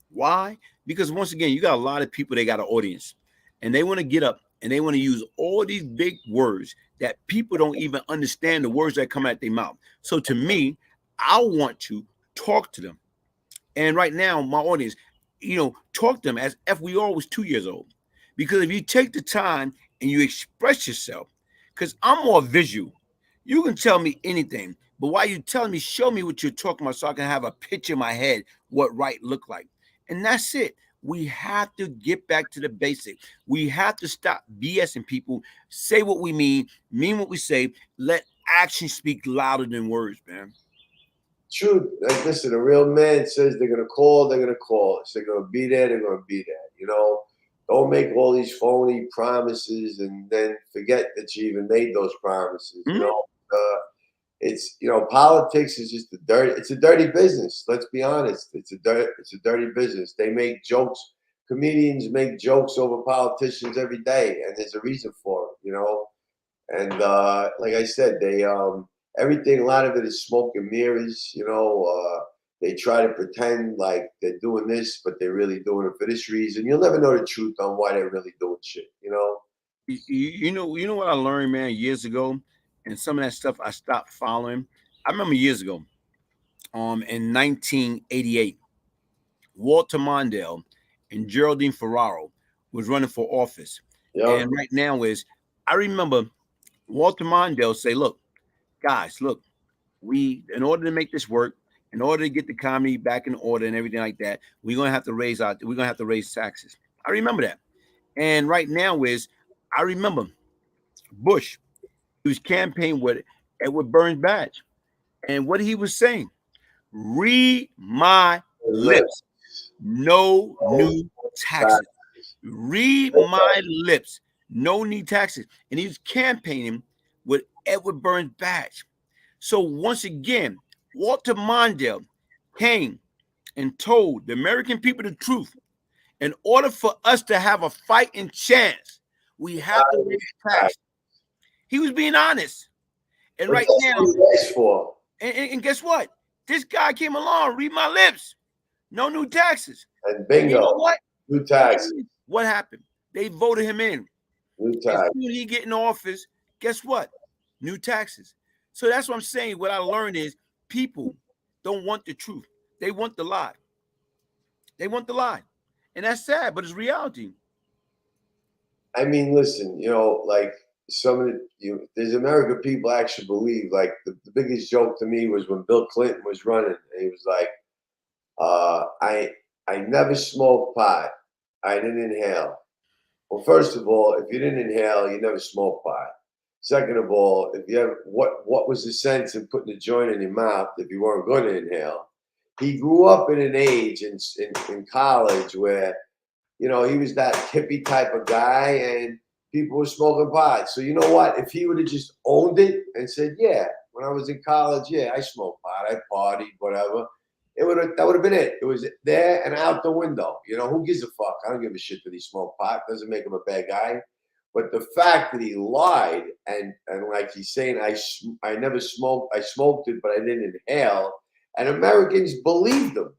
A: Why? Because once again, you got a lot of people. They got an audience, and they want to get up and they want to use all these big words that people don't even understand the words that come out their mouth. So to me, I want to talk to them. And right now, my audience, talk to them as if we all was 2 years old. Because if you take the time and you express yourself, because I'm more visual, you can tell me anything. But while you're telling me, show me what you're talking about so I can have a picture in my head what right look like. And that's it. We have to get back to the basic. We have to stop BSing people, say what we mean what we say, let action speak louder than words, man.
B: Truth. Like, listen, a real man says they're gonna call, they're gonna call. If they're gonna be there, they're gonna be there. Don't make all these phony promises and then forget that you even made those promises. It's politics is just it's a dirty business. Let's be honest. It's a dirty business. They make jokes. Comedians make jokes over politicians every day, and there's a reason for it. And like I said, they everything. A lot of it is smoke and mirrors. They try to pretend like they're doing this, but they're really doing it for this reason. You'll never know the truth on why they're really doing shit.
A: You know what I learned, man, years ago, and some of that stuff I stopped following. I remember years ago, in 1988, Walter Mondale and Geraldine Ferraro was running for office,
B: Yeah.
A: and right now is I remember Walter Mondale say, "Look, guys, look, in order to make this work, in order to get the comedy back in order and everything like that, we're gonna have to raise taxes." I remember that, and right now is I remember Bush. He was campaigning with Edward Burns Badge. And what he was saying, read my lips. No new taxes. Read my lips. No new taxes. And he was campaigning with Edward Burns Badge. So once again, Walter Mondale came and told the American people the truth. In order for us to have a fighting chance, we have to raise taxes. He was being honest. And right now,
B: for.
A: and guess what? This guy came along, read my lips. No new taxes.
B: And bingo.
A: And you know what?
B: New tax.
A: What happened? They voted him in.
B: New
A: As
B: tax.
A: soon as he get in office, guess what? New taxes. So that's what I'm saying. What I learned is people don't want the truth. They want the lie. They want the lie. And that's sad, but it's reality.
B: I mean, listen, like some of there's American people actually believe, like the biggest joke to me was when Bill Clinton was running, and he was like, I never smoked pot. I didn't inhale. Well, first of all, if you didn't inhale, you never smoked pot. Second of all, if you ever, what was the sense in putting a joint in your mouth if you weren't going to inhale? He grew up in an age in college where he was that hippie type of guy, and people were smoking pot. So you know what? If he would have just owned it and said, "Yeah, when I was in college, yeah, I smoked pot, I partied, whatever," that would have been it. It was there and out the window. Who gives a fuck? I don't give a shit that he smoked pot. Doesn't make him a bad guy. But the fact that he lied and like he's saying, I never smoked. I smoked it, but I didn't inhale. And Americans believed him.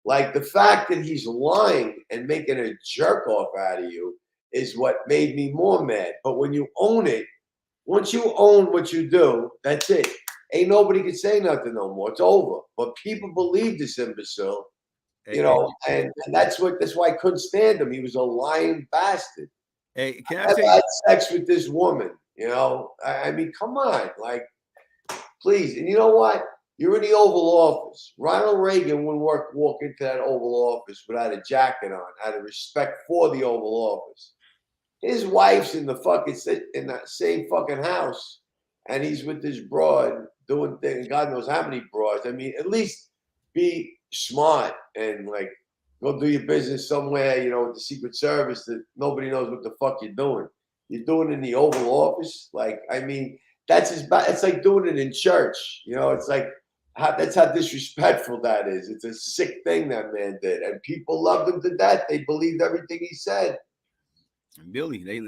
B: Like, the fact that he's lying and making a jerk off out of you is what made me more mad. But when you own it, once you own what you do, that's it. Ain't nobody can say nothing no more. It's over. But people believe this imbecile, and that's why I couldn't stand him. He was a lying bastard.
A: Hey, can I
B: I've
A: say
B: had sex with this woman, I mean, come on, like, please. And you know what? You're in the Oval Office. Ronald Reagan wouldn't walk into that Oval Office without a jacket on, out of respect for the Oval Office. His wife's in that same fucking house, and he's with this broad doing things. God knows how many broads. I mean, at least be smart and like go do your business somewhere, with the Secret Service that nobody knows what the fuck you're doing. You're doing it in the Oval Office. Like, I mean, it's like doing it in church. It's like, that's how disrespectful that is. It's a sick thing that man did, and people loved him to death. They believed everything he said.
A: Billy, they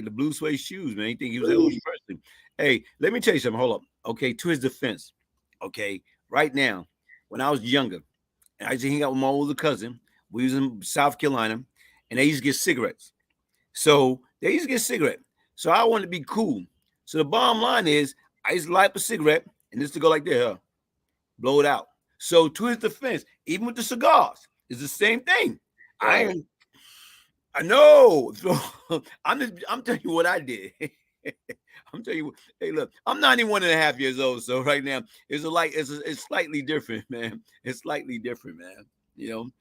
A: the blue suede shoes, man. He think he was Elvis Presley. Hey, let me tell you something. Hold up. Okay, to his defense, okay, right now, when I was younger, and I used to hang out with my older cousin. We was in South Carolina, and they used to get cigarettes. So they used to get cigarettes. So I wanted to be cool. So the bottom line is, I used to light up a cigarette, and this to go like this, huh? Blow it out. So to his defense, even with the cigars, it's the same thing. I
B: Right.
A: ain't I know. So I'm telling you what I did. I'm telling you, hey, look, I'm 91 and a half years old. So right now, it's slightly different, man. It's slightly different, man. You know,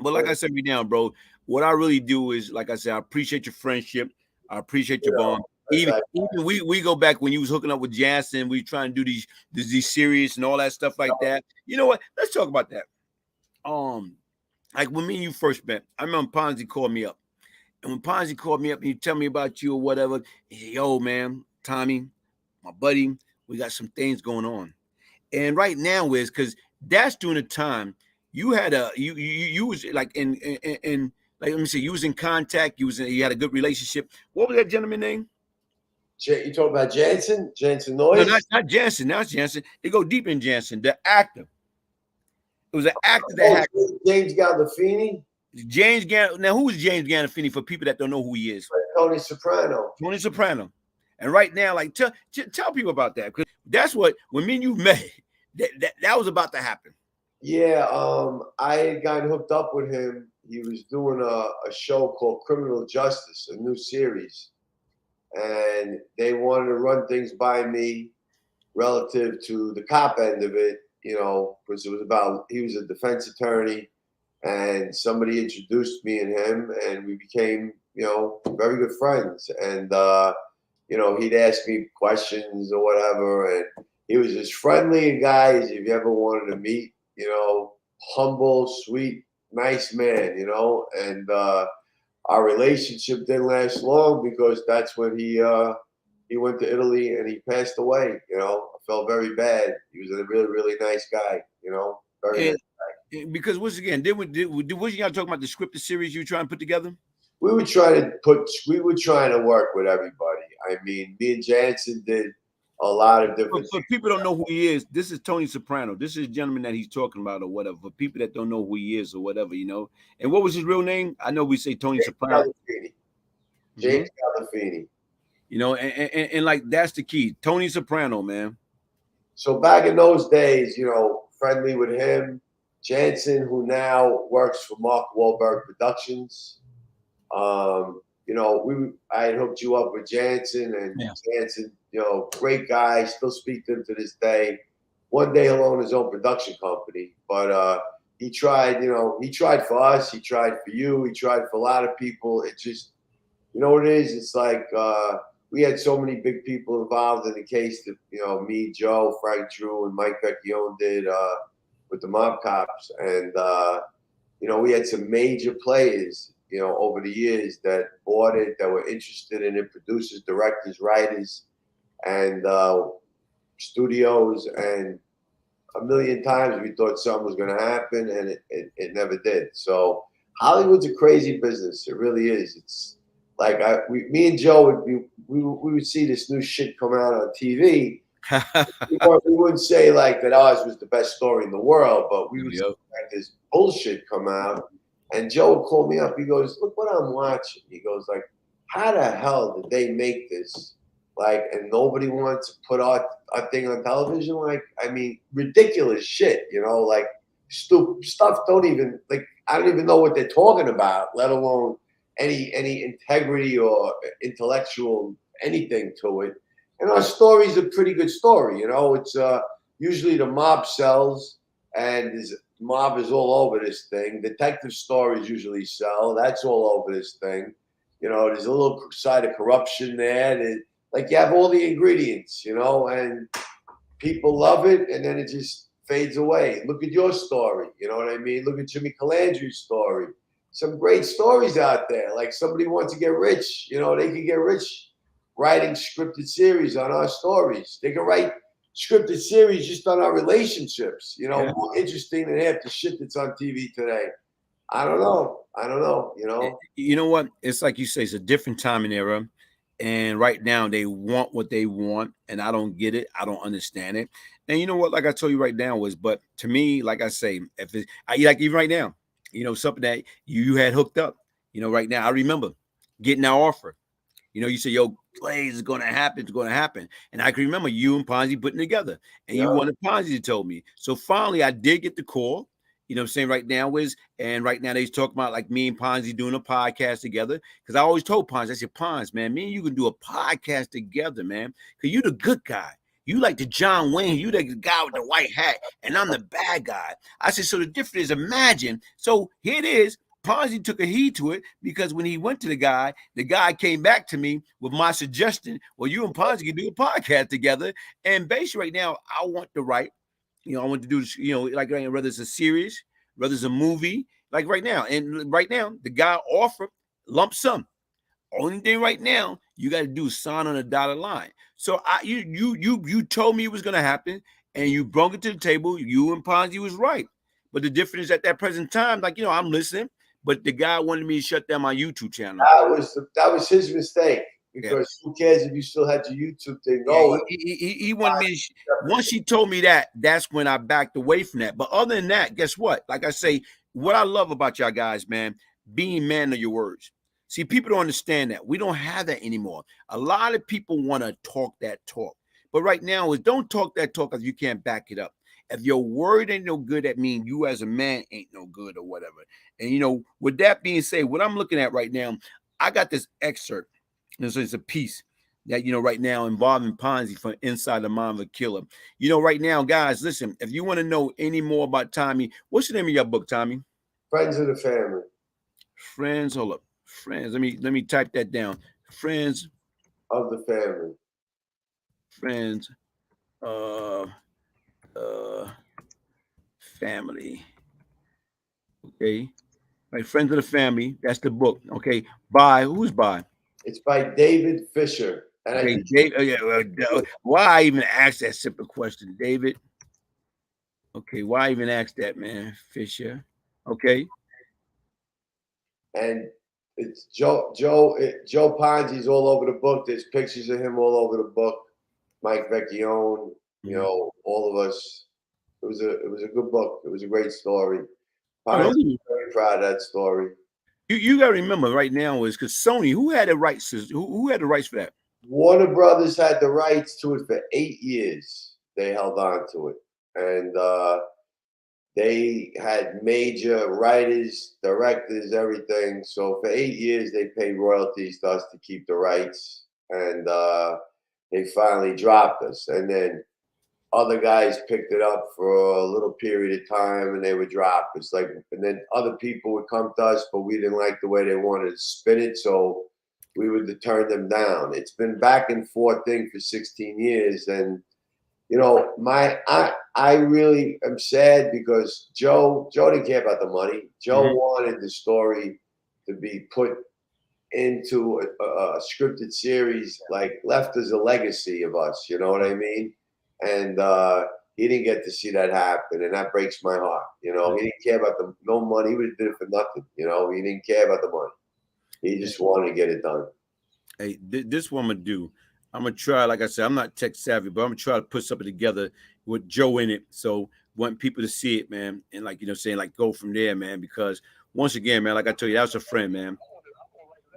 A: but like I said, right now, bro, what I really do is, like I said, I appreciate your friendship. I appreciate
B: You
A: your
B: know,
A: bond.
B: as I
A: Even we go back when you was hooking up with Jansen, we trying to do these series and all that stuff like that. You know what? Let's talk about that. Like when me and you first met, I remember Ponzi called me up. And when Ponzi called me up and he tell me about you or whatever, he said, yo, man, Tommy, my buddy, we got some things going on. And right now is because that's during the time you had you was like in like let me see, you was in contact, you had a good relationship. What was that gentleman name?
B: You talking about Jansen? Jansen
A: No,
B: Noise?
A: not Jansen. Now it's Jansen. It go deep in Jansen, the actor. It was an actor that
B: Oh,
A: had
B: James Gandolfini?
A: James Gan. Now, who is James Gandolfini for people that don't know who he is?
B: Tony Soprano.
A: Tony Soprano. And right now, like tell people about that, because that's what when me and you met, that was about to happen.
B: Yeah, I had gotten hooked up with him. He was doing a show called Criminal Justice, a new series. And they wanted to run things by me relative to the cop end of it, because it was about, he was a defense attorney, and somebody introduced me and him, and we became, very good friends. And, he'd ask me questions or whatever, and he was as friendly a guy as you've ever wanted to meet, humble, sweet, nice man, and our relationship didn't last long because that's when he went to Italy and he passed away. I felt very bad. He was a really, really nice guy. Very
A: And,
B: nice.
A: and because once again, was you talking about the scripted series you were trying to put together?
B: We were trying to work with everybody. I mean, me and Jansen did a lot of different
A: For
B: things.
A: people don't know who he is, this is Tony Soprano. This is the gentleman that he's talking about or whatever. For people that don't know who he is or whatever, And what was his real name? I know we say Tony
B: James
A: Soprano.
B: Gandolfini.
A: Mm-hmm.
B: James Gandolfini.
A: And like that's the key. Tony Soprano, man.
B: So back in those days, friendly with him, Jansen, who now works for Mark Wahlberg Productions. I had hooked you up with Jansen, and
A: Yeah.
B: Jansen, great guy. Still speak to him to this day. One day he'll own his own production company, but he tried. He tried for us. He tried for you. He tried for a lot of people. It just, what it is. It's like we had so many big people involved in the case that me, Joe, Frank Drew, and Mike Vecchione did with the mob cops, and we had some major players, over the years that bought it, that were interested in it, producers, directors, writers, and studios. And a million times we thought something was going to happen, and it never did. So Hollywood's a crazy business. It really is. It's like me and Joe we would see this new shit come out on TV. We wouldn't say like that ours was the best story in the world, but we would see like this bullshit come out. And Joe would call me up. He goes, "Look what I'm watching." He goes, like, "How the hell did they make this? Like, and nobody wants to put our thing on television? Like, I mean, ridiculous shit, like stupid stuff. I don't even know what they're talking about, let alone any integrity or intellectual anything to it. And our story's a pretty good story, It's usually the mob sells, and mob is all over this thing. Detective stories usually sell. That's all over this thing. There's a little side of corruption there. Like you have all the ingredients, and people love it, and then it just fades away. Look at your story. You know what I mean? Look at Jimmy Calandri's story. Some great stories out there. Like somebody wants to get rich, they can get rich writing scripted series on our stories. They can write scripted series just on our relationships, more interesting than half the shit that's on TV today. I don't know. I don't know. You know.
A: You know what? It's like you say, it's a different time and era. And right now they want what they want, and I don't get it. I don't understand it. And you know what? Like I told you right now was, but to me, like I say, if it, I like even right now, something that you had hooked up, right now, I remember getting that offer. You say, yo, Blaze is going to happen. It's going to happen. And I can remember you and Ponzi putting together, and you
B: Yeah.
A: wanted Ponzi to tell me. So finally, I did get the call. You know what I'm saying? Right now and right now they talk about like me and Ponzi doing a podcast together. Because I always told Ponzi, I said, Ponzi, man, me and you can do a podcast together, man. Because you the good guy. You like the John Wayne. You the guy with the white hat. And I'm the bad guy. I said, so the difference is imagine. So here it is. Ponzi took a heed to it because when he went to the guy came back to me with my suggestion. Well, you and Ponzi can do a podcast together. And basically, right now, I want to write. I want to do this, like whether it's a series, whether it's a movie, like right now. And right now, the guy offered lump sum. Only thing right now you got to do is sign on a dotted line. So you told me it was gonna happen, and you brought it to the table. You and Ponzi was right, but the difference is at that present time, like I'm listening, but the guy wanted me to shut down my YouTube channel.
B: That was his mistake because who cares if you still had your YouTube thing going?
A: He wanted me to, once he told me that, that's when I backed away from that. But other than that, guess what? Like I say, what I love about y'all guys, man, being man of your words. See, people don't understand that. We don't have that anymore. A lot of people want to talk that talk. But right now is don't talk that talk if you can't back it up. If your word ain't no good, that means you as a man ain't no good or whatever. And with that being said, what I'm looking at right now, I got this excerpt. And so it's a piece that, right now involving Ponzi from Inside the Mind of a Killer. Right now, guys, listen, if you want to know any more about Tommy, what's the name of your book, Tommy?
B: Friends of the Family.
A: Friends, hold up. Friends, let me type that down. Friends
B: of the Family.
A: Friends Family. Okay. Right, Friends of the Family. That's the book. Okay. By who's by?
B: It's by David Fisher. And
A: okay, why I even ask that simple question, David? Okay, why even ask that, man? Fisher. Okay.
B: And it's Joe Ponzi's all over the book. There's pictures of him all over the book. Mike Vecchione, all of us. It was a good book. It was a great story. I'm very proud of that story.
A: You gotta remember right now is because Sony, who had the rights? Who had the rights for that?
B: Warner Brothers had the rights to it for 8 years. They held on to it, and they had major writers, directors, everything. So for 8 years, they paid royalties to us to keep the rights, and they finally dropped us. And then other guys picked it up for a little period of time, and they would drop us. And then other people would come to us, but we didn't like the way they wanted to spin it, so we would turn them down. It's been back and forth thing for 16 years, and I really am sad because Joe didn't care about the money. Joe wanted the story to be put into a scripted series, like left as a legacy of us. You know what I mean? And he didn't get to see that happen, and that breaks my heart. He didn't care about no money. He would have did it for nothing. He didn't care about the money. He just wanted to get it done.
A: Hey, this one I'm gonna do. I'm gonna try. Like I said, I'm not tech savvy, but I'm gonna try to put something together with Joe in it. So want people to see it, man, and saying like go from there, man. Because once again, man, like I told you, that was a friend, man.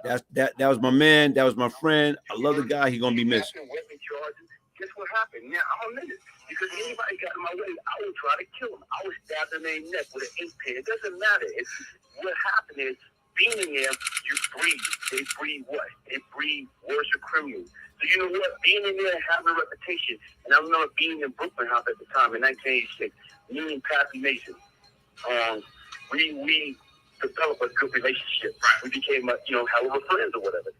A: That was my man. That was my friend. I love the guy. He gonna be missed.
C: Guess what happened? Now I'm a minute. Because anybody got in my way, I would try to kill them. I would stab them in their neck with an 8-pin. It doesn't matter. What happened is, being in there, you breed. They breed what? They breed worse criminals. So you know what? Being in there, having a reputation, and I remember being in Brooklyn House at the time in 1986, me and Pappy Mason, we developed a good relationship. Right. We became hell of a friends or whatever.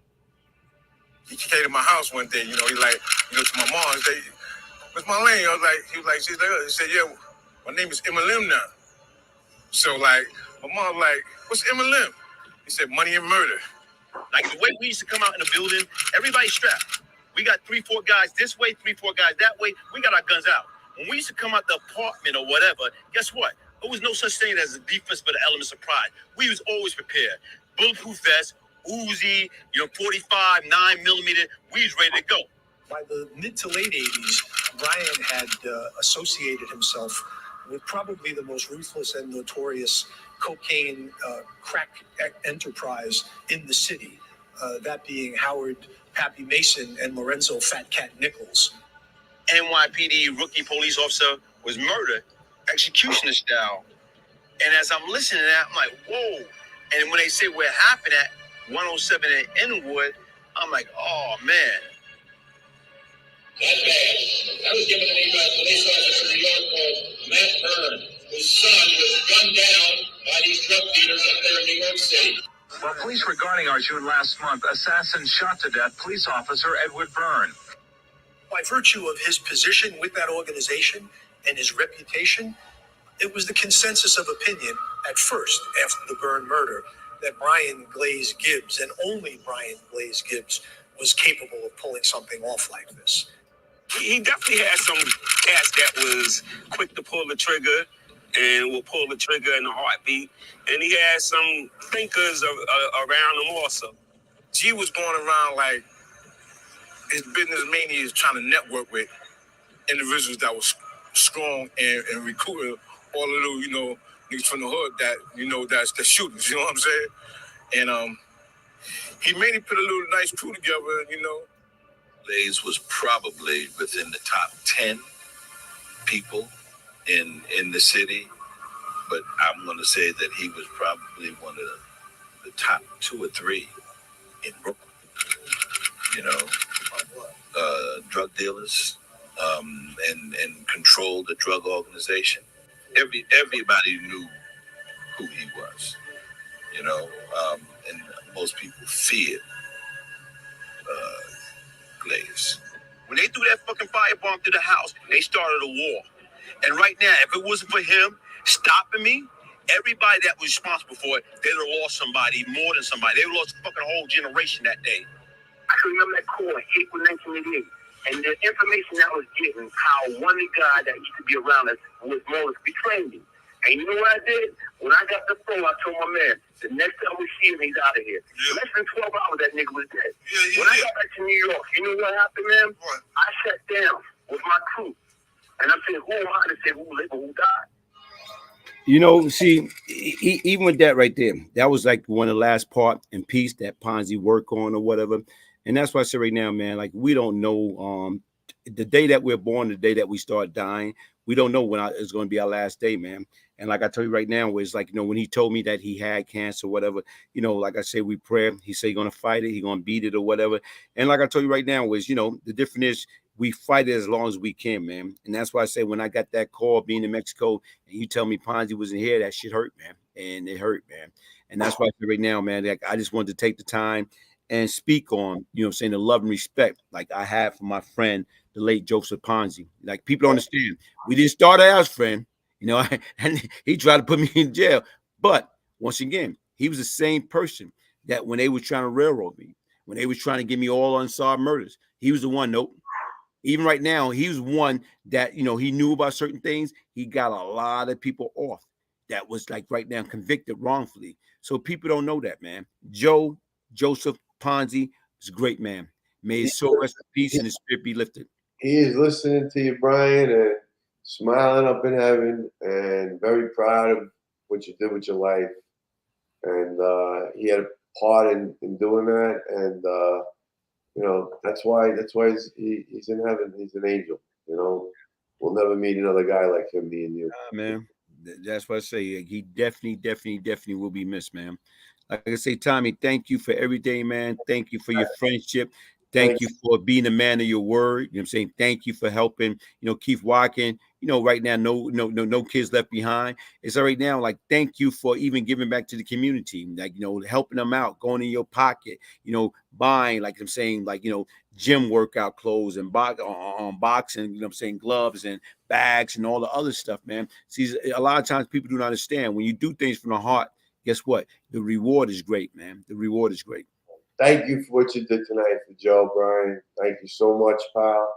C: He came to my house one day, he like, to my mom, he said, "What's my name?" He said, "Yeah, my name is Eminem now." So my mom "What's Eminem?" He said, "Money and murder." Like the way we used to come out in the building, everybody strapped. We got 3-4 guys this way, 3-4 guys that way. We got our guns out. When we used to come out the apartment or whatever, guess what? There was no such thing as a defense but an element of pride. We was always prepared. Bulletproof vest, Uzi, 45, 9mm. We was ready to go.
D: By the mid to late 80s, Brian had associated himself with probably the most ruthless and notorious cocaine crack enterprise in the city, that being Howard Pappy Mason and Lorenzo Fat Cat Nichols.
C: NYPD rookie police officer was murdered, executioner style. And as I'm listening to that, I'm like, whoa. And when they say where it happened at 107 in Inwood, I'm like, oh, man.
E: That bad. I was given a name by a police officer in New York called Matt Byrne, whose son was gunned down by these drug dealers up there in New York City.
F: While police were guarding our June last month, assassins shot to death police officer Edward Byrne.
D: By virtue of his position with that organization and his reputation, it was the consensus of opinion at first, after the Byrne murder, that Brian Glaze Gibbs, and only Brian Glaze Gibbs, was capable of pulling something off like this.
G: He definitely had some cats that was quick to pull the trigger and will pull the trigger in a heartbeat. And he had some thinkers around him also.
H: G was going around like his business mania is trying to network with individuals that was strong and recruiting all the little, niggas from the hood that, that's the shooters, you know what I'm saying? And he made it put a little nice crew together,
I: Glaze was probably within the top 10 people in the city, but I'm going to say that he was probably one of the top 2 or 3 in Brooklyn. Drug dealers, and controlled the drug organization. Everybody knew who he was, and most people feared Glaze.
C: When they threw that fucking firebomb through the house, they started a war. And right now, if it wasn't for him stopping me, everybody that was responsible for it, they'd have lost somebody, more than somebody. They lost a fucking whole generation that day.
G: I can remember that call, April 1988. And the information I was getting, how one guy that used to be around us was Morris betrayed me. And you know what I did? When I got the phone, I told my man, the next time we see him, he's out of here. Yeah. Less than 12 hours, that nigga was dead. When I got back to New York, you know what happened, man?
H: What?
G: I sat down with my crew. And I'm saying, who am I to say who lived or who died?
A: See, even with that right there, that was like one of the last part in piece that Ponzi worked on or whatever. And that's why I say right now, man, like we don't know the day that we're born, the day that we start dying, we don't know when it's going to be our last day, man. And like I tell you right now, it's like, when he told me that he had cancer or whatever, like I say, we pray. He said he's going to fight it. He's going to beat it or whatever. And like I told you right now is, the difference is we fight it as long as we can, man. And that's why I say when I got that call being in Mexico and you tell me Ponzi wasn't here, that shit hurt, man. And it hurt, man. And that's why I say right now, man, like I just wanted to take the time and speak on, the love and respect like I have for my friend, the late Joseph Ponzi. Like people don't understand. We didn't start out as friend, and he tried to put me in jail. But once again, he was the same person that when they were trying to railroad me, when they was trying to give me all unsolved murders, he was the one. Nope. Even right now, he was one that, he knew about certain things. He got a lot of people off that was like right now convicted wrongfully. So people don't know that, man. Joseph Ponzi is a great man. May his soul rest in peace and his spirit be lifted.
B: He is listening to you, Brian, and smiling up in heaven and very proud of what you did with your life. And he had a part in doing that. And, that's why he's in heaven. He's an angel, We'll never meet another guy like him, me and you.
A: Man, that's what I say. He definitely will be missed, man. Like I say, Tommy, thank you for everything, man. Thank you for your friendship. Thank you for being a man of your word. You know what I'm saying? Thank you for helping, Keith Walken. Right now, no kids left behind. It's all right now. Like, thank you for even giving back to the community. Like, helping them out, going in your pocket, buying, like I'm saying, like, gym workout clothes and boxing, gloves and bags and all the other stuff, man. See, a lot of times people do not understand when you do things from the heart. Guess what? The reward is great, man. The reward is great.
B: Thank you for what you did tonight for Joe, Brian. Thank you so much, pal.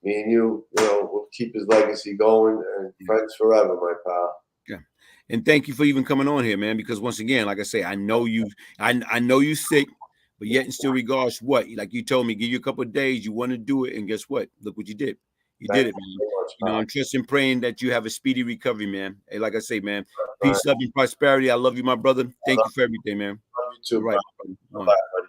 B: Me and you, we'll keep his legacy going and friends forever, my pal.
A: Yeah. And thank you for even coming on here, man. Because once again, like I say, I know you sick, but yet and still regards what, like you told me, give you a couple of days, you want to do it, and guess what? Look what you did. You did it, man. You know, I'm trusting, praying that you have a speedy recovery, man. Hey, like I say, man, peace, love, and prosperity. I love you, my brother. Thank you for everything, man.
B: Love you too,
A: All right,
B: bye, buddy.